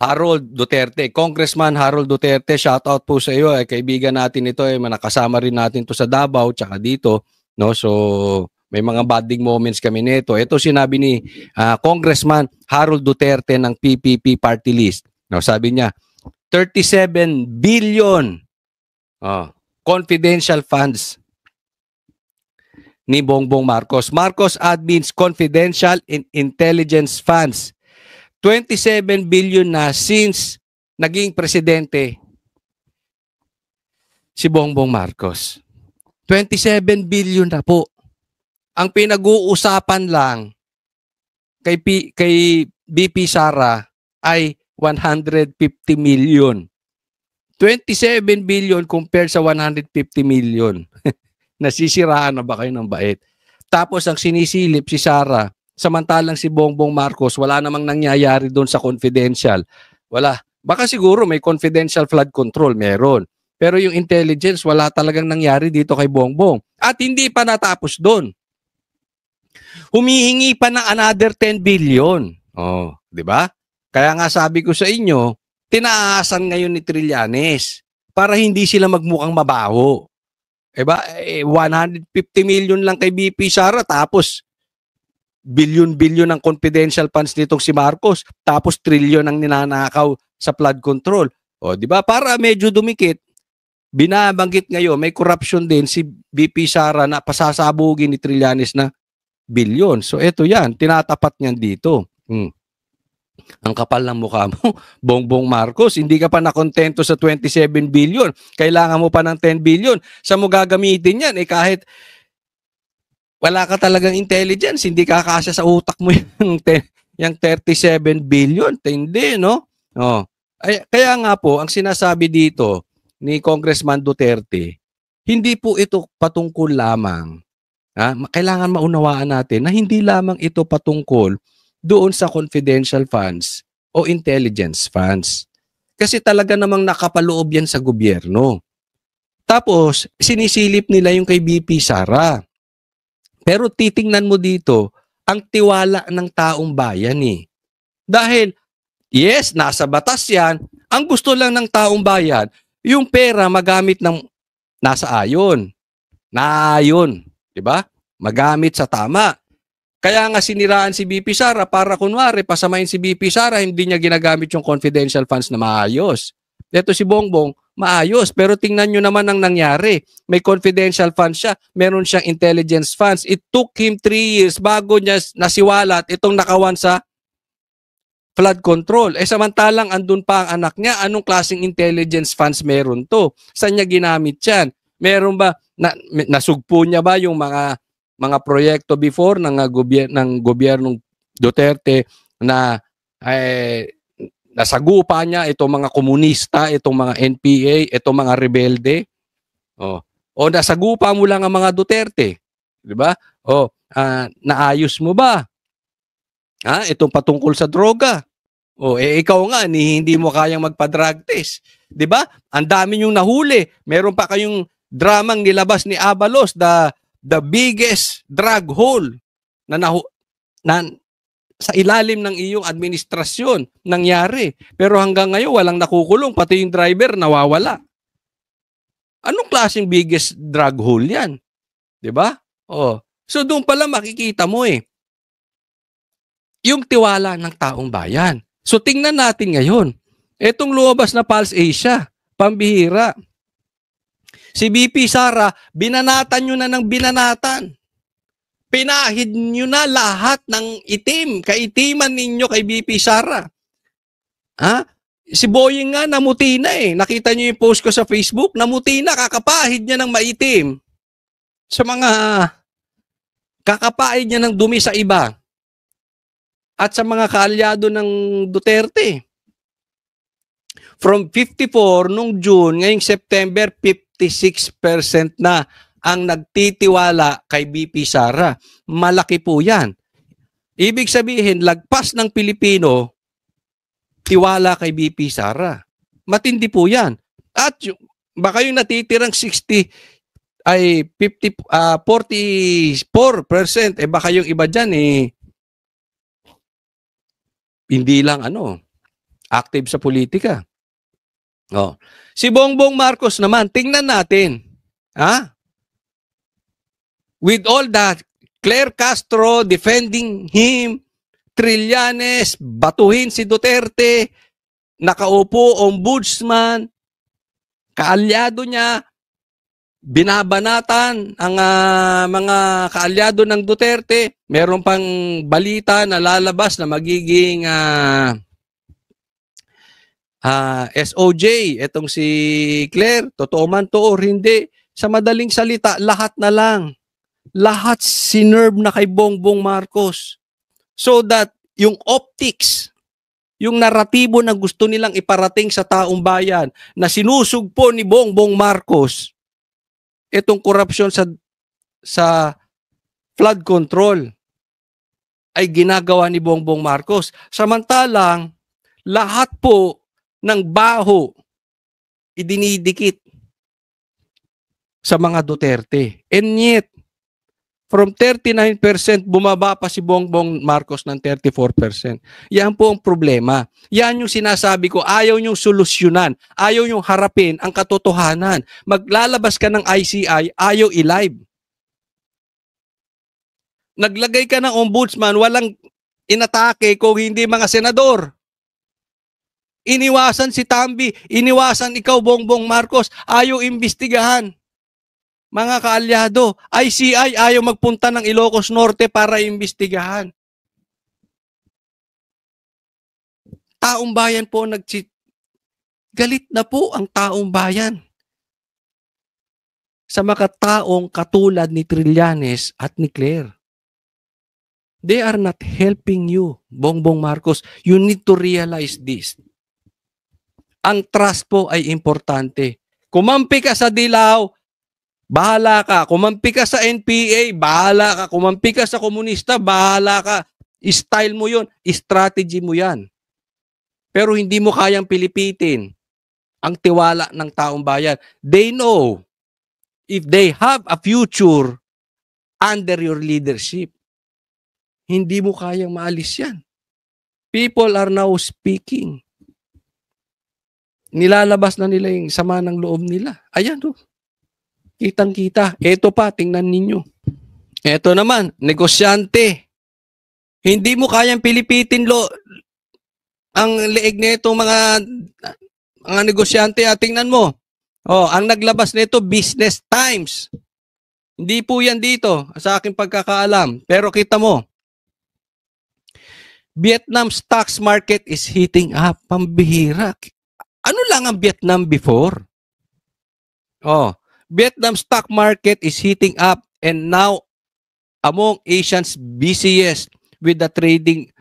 Harold Duterte, Congressman Harold Duterte, shout out po sa iyo, kaibigan natin ito, nakasama rin natin to sa Davao tsaka dito, no? So may mga bonding moments kami nito. Ito sinabi ni Congressman Harold Duterte ng PPP party list. No, sabi niya, 37 billion confidential funds ni Bongbong Marcos. Marcos admins confidential intelligence funds. 27 billion na since naging presidente si Bongbong Marcos. 27 billion na po. Ang pinag-uusapan lang kay BP Sara ay 150 million. 27 billion compared sa 150 million. Nasisiraan na ba kayo ng bait? Tapos ang sinisilip si Sara, samantalang si Bongbong Marcos, wala namang nangyayari doon sa confidential. Wala. Baka siguro may confidential flood control, meron. Pero yung intelligence, wala talagang nangyari dito kay Bongbong. At hindi pa natapos doon. Humihingi pa ng another 10 billion. Di ba? Kaya nga sabi ko sa inyo, tinaasan ngayon ni Trillanes para hindi sila magmukhang mabaho. Diba? 150 million lang kay BP Sara, tapos billion-billion ang confidential funds nitong si Marcos, tapos trillion ang ninanakaw sa flood control. Di ba? Para medyo dumikit, binabanggit ngayon, may corruption din si BP Sara na pasasabugin ni Trillanes na billion. So ito yan, tinatapat niyan dito. Ang kapal ng mukha mo, Bongbong Marcos, hindi ka pa nakontento sa 27 billion. Kailangan mo pa ng 10 billion. Saan mo gagamitin yan? Kahit wala ka talagang intelligence, hindi kakasya sa utak mo yung 37 billion. Hindi, no? Kaya nga po, ang sinasabi dito ni Congressman Duterte, hindi po ito patungkol lamang Kailangan maunawaan natin na hindi lamang ito patungkol doon sa confidential funds o intelligence funds. Kasi talaga namang nakapaloob yan sa gobyerno. Tapos, sinisilip nila yung kay BP Sara. Pero titingnan mo dito, ang tiwala ng taong bayan eh. Dahil, yes, nasa batas yan. Ang gusto lang ng taong bayan, yung pera magamit ng nasa ayon. Naayon. Diba? Magamit sa tama. Kaya nga siniraan si BP Sara para kunwari pasamahin si BP Sara, hindi niya ginagamit yung confidential funds na maayos. Dito si Bongbong, maayos. Pero tingnan nyo naman ang nangyari. May confidential funds siya, meron siyang intelligence funds. It took him 3 years bago niya nasiwalat itong nakawan sa flood control. Samantalang andun pa ang anak niya, anong klaseng intelligence funds meron to? Saan niya ginamit yan? Meron ba, nasugpo niya ba yung mga proyekto before ng gobyernong Duterte na nasagupa niya itong mga komunista, itong mga NPA, itong mga rebelde? O nasagupa mo lang ang mga Duterte? Di ba? Naayos mo ba? Itong patungkol sa droga. Ikaw nga, hindi mo kayang magpa-drug test. Di ba? Ang dami yung nahuli. Meron pa kayong dramang nilabas ni Abalos, the biggest drug hole na sa ilalim ng iyong administrasyon nangyari. Pero hanggang ngayon, walang nakukulong. Pati yung driver, nawawala. Anong klaseng biggest drug hole yan? Di ba? So doon pala makikita mo yung tiwala ng taong bayan. So tingnan natin ngayon. Etong lumabas na Pulse Asia, pambihira. Si BP Sara, binanatan nyo na ng binanatan. Pinahid nyo na lahat ng itim, kaitiman ninyo kay BP Sara. Si Boying nga namuti na Nakita nyo yung post ko sa Facebook, namuti na, kakapahid niya ng maitim. Sa mga kakapahid niya ng dumi sa iba. At sa mga kaalyado ng Duterte. From 54 nung June, ngayong September, 56% na ang nagtitiwala kay BP Sara. Malaki po yan. Ibig sabihin, lagpas ng Pilipino, tiwala kay BP Sara. Matindi po yan. At baka yung natitirang 44%, baka yung iba dyan hindi lang active sa politika. Si Bongbong Marcos naman, tingnan natin. With all that, Claire Castro defending him, Trillanes, batuhin si Duterte, nakaupo, ombudsman, kaalyado niya, binabanatan ang mga kaalyado ng Duterte. Meron pang balita na lalabas na magiging SOJ, etong si Claire, totoo man to o hindi. Sa madaling salita, lahat na lang. Lahat sinerve na kay Bongbong Marcos. So that yung optics, yung naratibo na gusto nilang iparating sa taong bayan na sinusugpo ni Bongbong Marcos, itong korupsyon sa flood control ay ginagawa ni Bongbong Marcos. Samantalang, lahat po ng baho idinidikit sa mga Duterte. And yet, from 39%, bumaba pa si Bongbong Marcos ng 34%. Yan po ang problema. Yan yung sinasabi ko, ayaw nyong solusyonan, ayaw nyong harapin ang katotohanan. Maglalabas ka ng ICI, ayaw i-live. Naglagay ka ng ombudsman, walang inatake kung hindi mga senador. Iniwasan si Tambi, iniwasan ikaw Bongbong Marcos, ayaw imbestigahan. Mga kaalyado, ICI ayaw magpunta ng Ilocos Norte para imbestigahan. Taong bayan po galit na po ang taong bayan sa mga taong katulad ni Trillanes at ni Claire. They are not helping you, Bongbong Marcos. You need to realize this. Ang trust po ay importante. Kumampi ka sa dilaw, Bahala ka. Kumampi ka sa NPA, bahala ka. Kumampi ka sa komunista, bahala ka. Style mo yun. Strategy mo yan. Pero hindi mo kayang pilipitin ang tiwala ng taong bayan. They know if they have a future under your leadership. Hindi mo kayang maalis yan. People are now speaking. Nilalabas na nila yung sama ng loob nila. Ayan o. Kitang-kita. Ito pa, tingnan ninyo. Ito naman, negosyante. Hindi mo kayang pilipitin ang leeg nito mga negosyante. Tingnan mo. Ang naglabas nito, Business Times. Hindi po yan dito, sa aking pagkakaalam. Pero kita mo, Vietnam stocks market is heating up. Pambihira. Ano lang ang Vietnam before? Vietnam stock market is heating up and now among Asia's busiest with the trading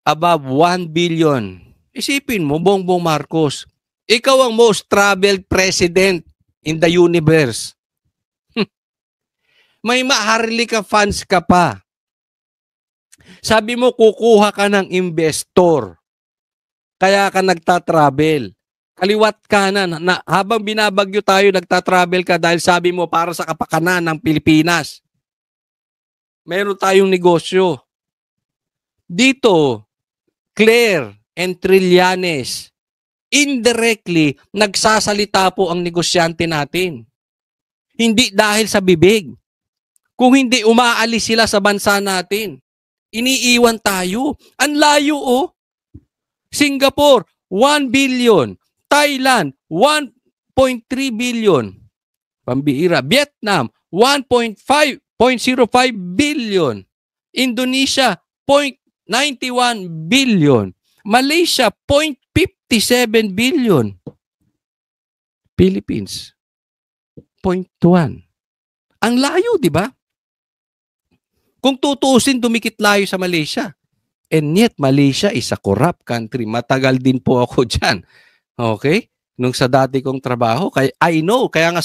above 1 billion. Isipin mo, Bongbong Marcos, ikaw ang most traveled president in the universe. May Maharlika fans ka pa. Sabi mo, kukuha ka ng investor. Kaya ka nagtatravel. Kaliwat kanan na habang binabagyo tayo, nagtatravel ka dahil sabi mo para sa kapakanan ng Pilipinas. Meron tayong negosyo. Dito, Claire and Trillanes, indirectly, nagsasalita po ang negosyante natin. Hindi dahil sa bibig. Kung hindi, umaalis sila sa bansa natin. Iniiwan tayo. Ang layo Singapore, 1 billion. Thailand, 1.3 billion. Pambihira. Vietnam, 1.05 billion. Indonesia, 0.91 billion. Malaysia, 0.57 billion. Philippines, 0.1. Ang layo, di ba? Kung tutuusin, dumikit layo sa Malaysia. And yet, Malaysia is a corrupt country. Matagal din po ako dyan. Okay? Nung sa dati kong trabaho, I know, kaya nga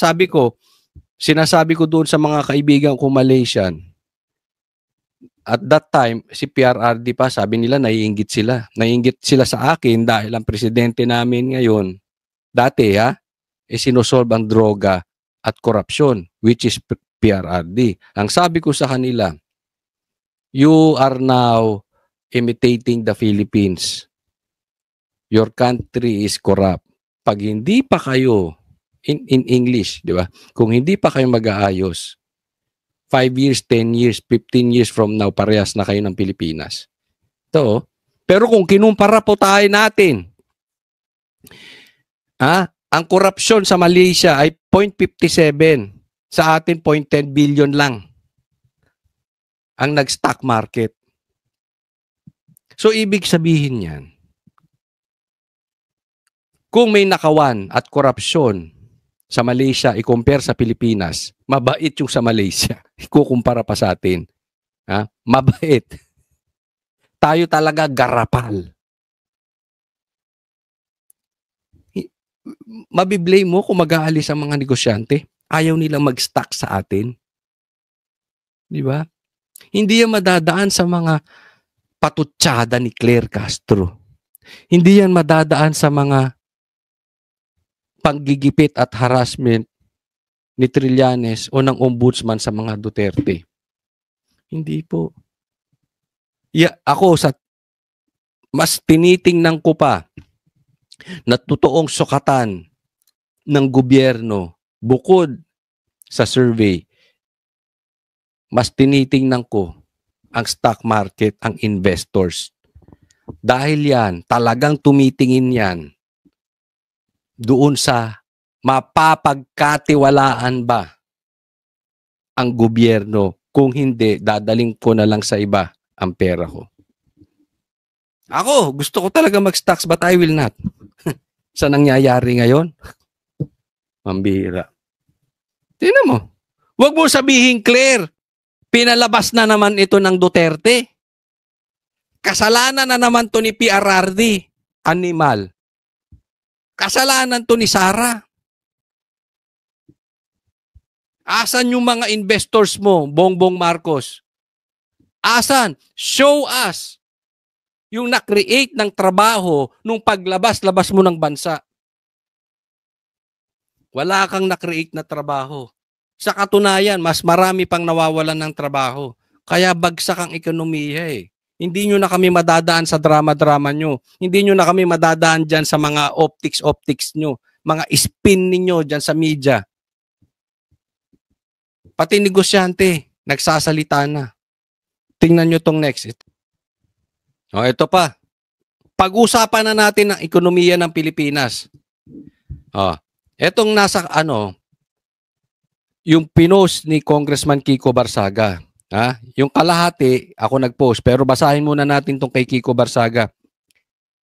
sinasabi ko doon sa mga kaibigan ko Malaysian, at that time, si PRRD pa, sabi nila, naiinggit sila. Naiinggit sila sa akin dahil ang presidente namin ngayon, dati sinusolve ang droga at korupsyon, which is PRRD. Ang sabi ko sa kanila, you are now imitating the Philippines. Your country is corrupt. Pag hindi pa kayo, in English, di ba? Kung hindi pa kayo mag-aayos, 5 years, 10 years, 15 years from now, parehas na kayo ng Pilipinas. Ito, pero kung kinumpara po tayo natin, ang korupsyon sa Malaysia ay 0.57, sa atin 0.10 billion lang ang nag-stock market. So, ibig sabihin yan, kung may nakawan at korupsyon sa Malaysia, i-compare sa Pilipinas, mabait yung sa Malaysia. Ikukumpara pa sa atin. Mabait. Tayo talaga garapal. Mabiblame mo kung mag-aalis ang mga negosyante. Ayaw nilang mag-stock sa atin. Di ba? Hindi yan madadaan sa mga patutsada ni Claire Castro. Hindi yan madadaan sa mga panggigipit at harassment ni Trillanes o ng ombudsman sa mga Duterte. Hindi po. Ako mas tinitingnan ko pa na totoong sukatan ng gobyerno bukod sa survey. Mas tinitingnan ko ang stock market, ang investors. Dahil yan, talagang tumitingin yan doon sa mapapagkatiwalaan ba ang gobyerno. Kung hindi, dadaling ko na lang sa iba ang pera ko. Ako, gusto ko talaga mag-stocks but I will not. Sa nangyayari ngayon? Mambira. Tingnan mo. Huwag mo sabihin, Claire, pinalabas na naman ito ng Duterte. Kasalanan na naman to ni PRRD. Animal. Kasalanan to ni Sara. Asan yung mga investors mo, Bongbong Marcos? Asan? Show us yung na-create ng trabaho nung paglabas-labas mo ng bansa. Wala kang na-create na trabaho. Sa katunayan, mas marami pang nawawalan ng trabaho. Kaya bagsak ang ekonomiya eh. Hindi nyo na kami madadaan sa drama-drama nyo. Hindi nyo na kami madadaan dyan sa mga optics nyo. Mga spin ninyo dyan sa media. Pati negosyante, nagsasalita na. Tingnan nyo tong next. O, ito pa. Pag-usapan na natin ang ekonomiya ng Pilipinas. O, etong nasa yung pinost ni Congressman Kiko Barsaga. Ha? Yung kalahati, ako nag-post, pero basahin muna natin tong kay Kiko Barsaga.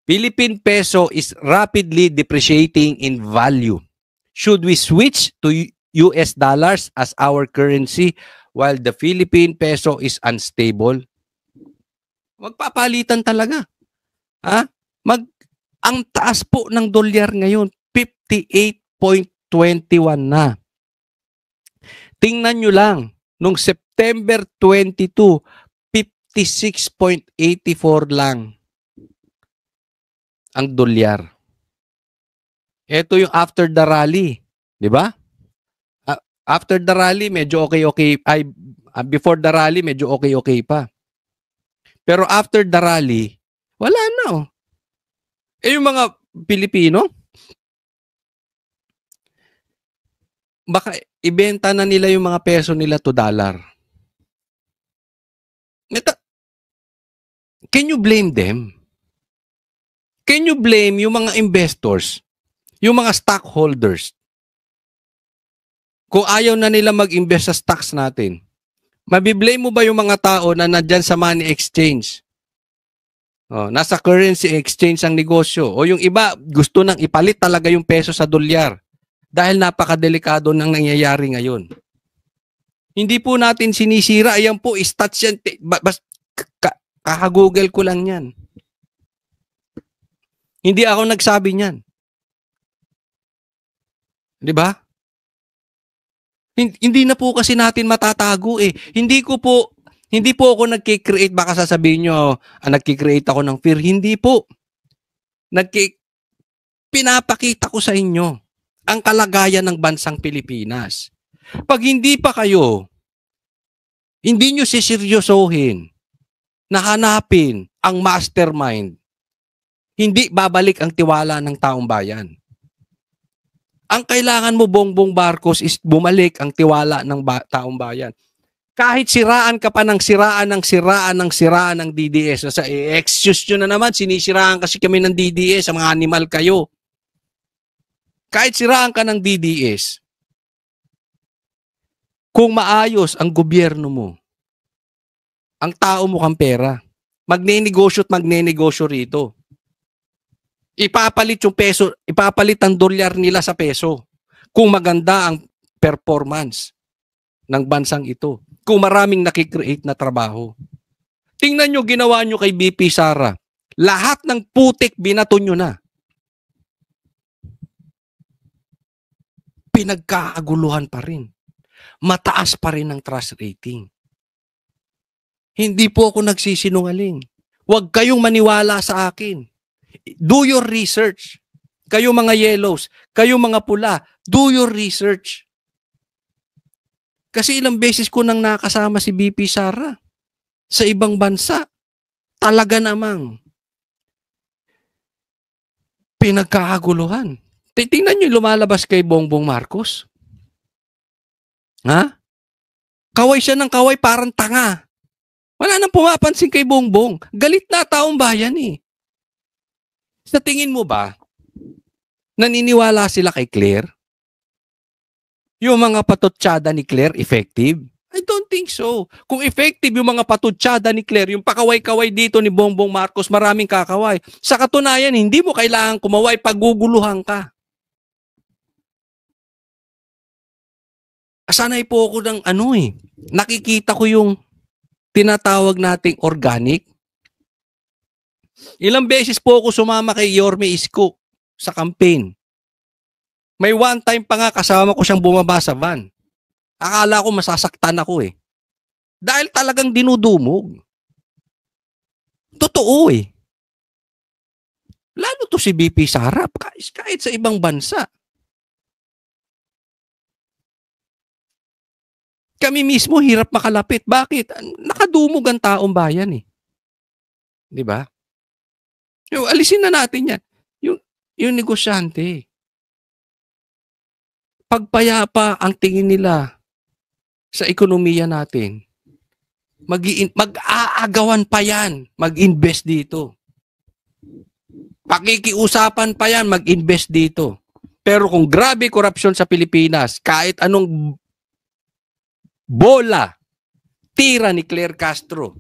Philippine peso is rapidly depreciating in value. Should we switch to US dollars as our currency while the Philippine peso is unstable? Magpapalitan talaga. Ha? Ang taas po ng dolyar ngayon, 58.21 na. Tingnan nyo lang, nung September 22, 56.84 lang ang dolyar. Ito yung after the rally, di ba? After the rally, medyo okay. Before the rally, medyo okay pa. Pero after the rally, wala na. Oh. Yung mga Pilipino, baka ibenta na nila yung mga peso nila to dollar. Can you blame them? Can you blame yung mga investors, yung mga stockholders? Kung ayaw na nila mag-invest sa stocks natin, mabiblame mo ba yung mga tao na nandyan sa money exchange? Nasa currency exchange ang negosyo. O yung iba, gusto nang ipalit talaga yung peso sa dolyar dahil napakadelikado ng nangyayari ngayon. Hindi po natin sinisira. Ayan po, stats yan. Kaka-google ko lang yan. Hindi ako nagsabi niyan. Di ba? Hindi na po kasi natin matatago eh. Hindi po ako nagki-create, baka sasabihin nyo, nagki-create ako ng fear. Hindi po. Pinapakita ko sa inyo ang kalagayan ng bansang Pilipinas. Pag hindi pa kayo, hindi nyo siseryosohin na hanapin ang mastermind, hindi babalik ang tiwala ng taong bayan. Ang kailangan mo, Bongbong Marcos, is bumalik ang tiwala ng taong bayan. Kahit siraan ka pa ng siraan ng DDS. Sa excuse nyo na naman, sinisiraan kasi kami ng DDS, mga animal kayo. Kahit siraan ka ng DDS, kung maayos ang gobyerno mo, ang tao mo kang pera, magnenegosyo rito. Ipapalit yung peso, ipapalit ang dolyar nila sa peso. Kung maganda ang performance ng bansang ito. Kung maraming nakikreate na trabaho. Tingnan nyo ginawa nyo kay BP Sara. Lahat ng putik binato nyo na. Pinagkakaguluhan pa rin. Mataas pa rin ang trust rating. Hindi po ako nagsisinungaling. Huwag kayong maniwala sa akin. Do your research. Kayo mga yellows, kayo mga pula, do your research. Kasi ilang beses ko nang nakasama si BP Sara sa ibang bansa. Talaga namang pinagkakaguluhan. Tingnan nyo lumalabas kay Bongbong Marcos. Ha? Kaway siya ng kaway, parang tanga. Wala nang pumapansin kay Bongbong. Galit na taong bayan eh. Sa tingin mo ba, naniniwala sila kay Claire? Yung mga patutsyada ni Claire, effective? I don't think so. Kung effective yung mga patutsyada ni Claire, yung pakaway-kaway dito ni Bongbong Marcos, maraming kakaway. Sa katunayan, hindi mo kailangan kumaway, paguguluhan ka. Sanay po ako ng nakikita ko yung tinatawag nating organic. Ilang beses po ako sumama kay Yorme Isko sa campaign. May one time pa nga kasama ko siyang bumaba sa van. Akala ko masasaktan ako eh. Dahil talagang dinudumog. Totoo eh. Lalo to si BP Sara, kahit sa ibang bansa. Kami mismo hirap makalapit. Bakit? Nakadumog ang taong bayan eh. Di ba? Alisin na natin yan. Yung negosyante. Pagpayapa ang tingin nila sa ekonomiya natin, mag-aagawan pa yan, mag-invest dito. Pakikiusapan pa yan, mag-invest dito. Pero kung grabe korupsyon sa Pilipinas, kahit anong bola, tira ni Claire Castro,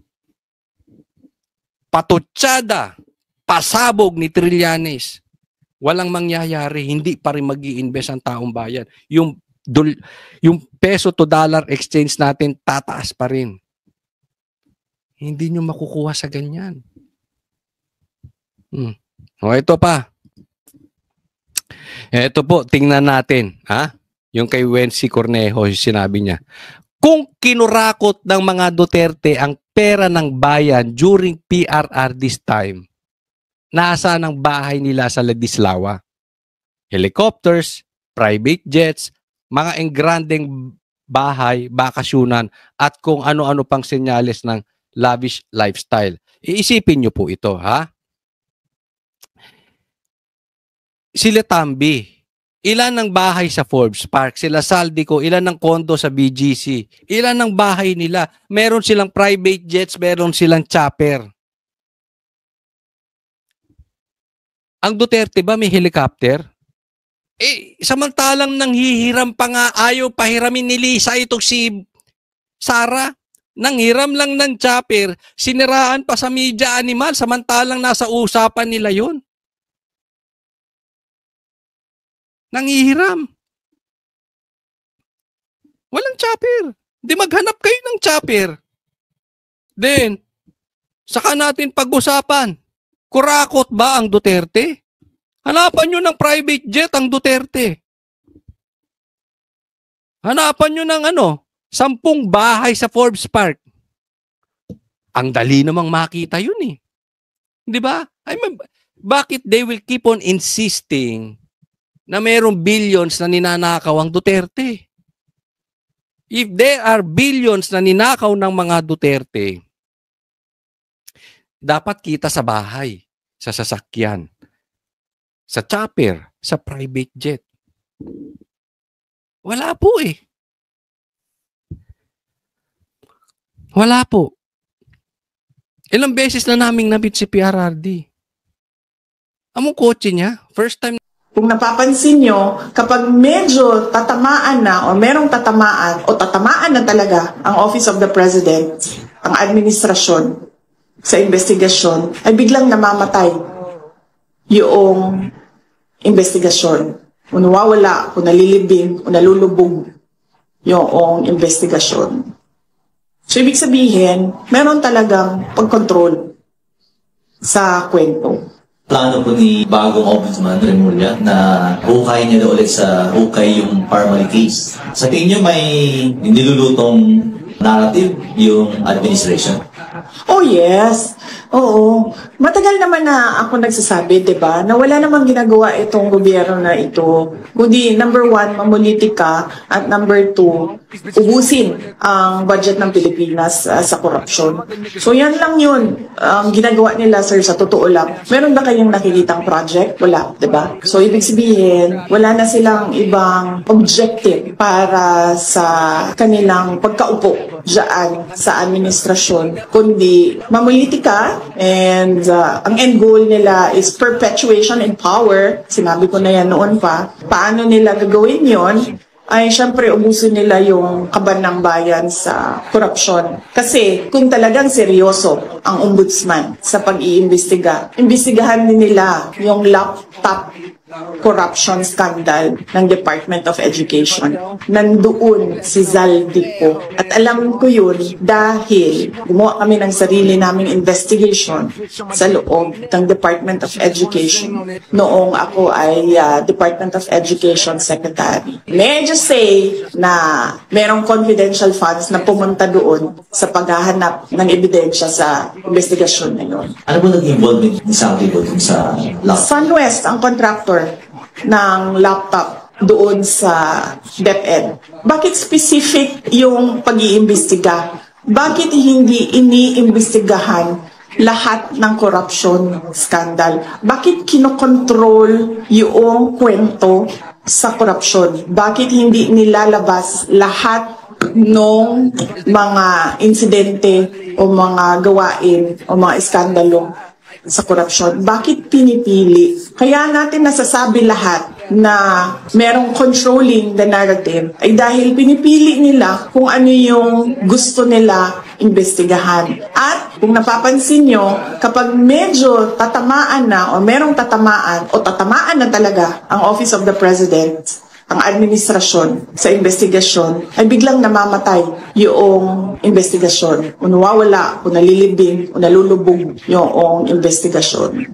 patutsada, pasabog ni Trillanes, walang mangyayari, hindi pa rin mag-i-invest ang taong bayan. Yung peso to dollar exchange natin, tataas pa rin. Hindi nyo makukuha sa ganyan. O, ito pa. Ito po, tingnan natin. Yung kay Wency Cornejo, sinabi niya, kung kinurakot ng mga Duterte ang pera ng bayan during PRR this time, nasa ng bahay nila sa Ladislao? Helicopters, private jets, mga engrandeng bahay, bakasyunan, at kung ano-ano pang senyales ng lavish lifestyle. Iisipin nyo po ito, Sila Tambi, ilan ng bahay sa Forbes Park? Sila Saldico, ilan ng kondo sa BGC? Ilan ng bahay nila? Meron silang private jets, meron silang chopper. Ang Duterte ba may helicopter? Samantalang nanghihiram pa nga, ayaw pahiramin ni Lisa itong si Sara. Nanghiram lang ng chopper, siniraan pa sa media animal, samantalang nasa usapan nila yun. Nanghihiram. Walang chopper. Di maghanap kayo ng chopper. Then, saka natin pag-usapan, kurakot ba ang Duterte? Hanapan nyo ng private jet ang Duterte. Hanapan nyo ng 10 bahay sa Forbes Park. Ang dali namang makita yun eh. Di ba? Bakit they will keep on insisting na mayroong billions na ninanakaw ang Duterte? If there are billions na ninakaw ng mga Duterte, dapat kita sa bahay, sa sasakyan, sa chopper, sa private jet. Wala po eh. Wala po. Ilang beses na naming nabit si PRRD. Among kotse niya, first time. Kung napapansin nyo, kapag medyo tatamaan na o merong tatamaan o tatamaan na talaga ang Office of the President, ang administrasyon sa investigasyon, ay biglang namamatay yung investigasyon. O nawawala, o nalilibing, o nalulubog yung investigasyon. So, ibig sabihin, meron talagang pagkontrol sa kwento. Plano po ni bagong Ombudsman Remulla na hukay niya na ulit sa hukay yung Parmali case. Sa tingin niyo may nilulutong narrative yung administration? Oh yes. Oo. Matagal naman na ako nagsasabi, di ba, na wala namang ginagawa itong gobyerno na ito. Kundi, number 1, mamulitika, at number 2, ubusin ang budget ng Pilipinas sa korupsyon. So yan lang yun ang ginagawa nila, sir, sa totoo lang. Meron ba kayong nakikitang project? Wala, di ba? So ibig sabihin, wala na silang ibang objective para sa kanilang pagkaupo dyan sa administrasyon, kundi mamulitika, and ang end goal nila is perpetuation in power. Sinabi ko na yan noon pa. Paano nila gagawin yon? Ay syempre ubusin nila yung kaban ng bayan sa korupsyon. Kasi kung talagang seryoso ang ombudsman sa pag-iimbestiga, imbestigahan din nila yung laptop corruption scandal ng Department of Education. Nandoon si Zaldico. At alam ko yun dahil gumawa kami ng sarili naming investigation sa loob ng Department of Education noong ako ay Department of Education Secretary. Medyo say na merong confidential funds na pumunta doon sa paghahanap ng ebidensya sa investigasyon na yun. Ano po naging involvement ni Zaldico dun sa laptop? SunWest ang contractor ng laptop doon sa DepEd. Bakit specific yung pag-iimbestiga? Bakit hindi iniimbestigahan lahat ng corruption scandal? Bakit kinokontrol yung kwento sa korupsyon? Bakit hindi nilalabas lahat ng mga insidente o mga gawain o mga iskandalo sa korupsyon? Bakit pinipili? Kaya natin nasasabi lahat na merong controlling the narrative ay dahil pinipili nila kung ano yung gusto nila imbestigahan. At kung napapansin nyo, kapag medyo tatamaan na o merong tatamaan o tatamaan na talaga ang Office of the President, ang administrasyon sa investigasyon, ay biglang namamatay yung investigasyon. O nawawala, o nalilibing, o nalulubog yung investigasyon.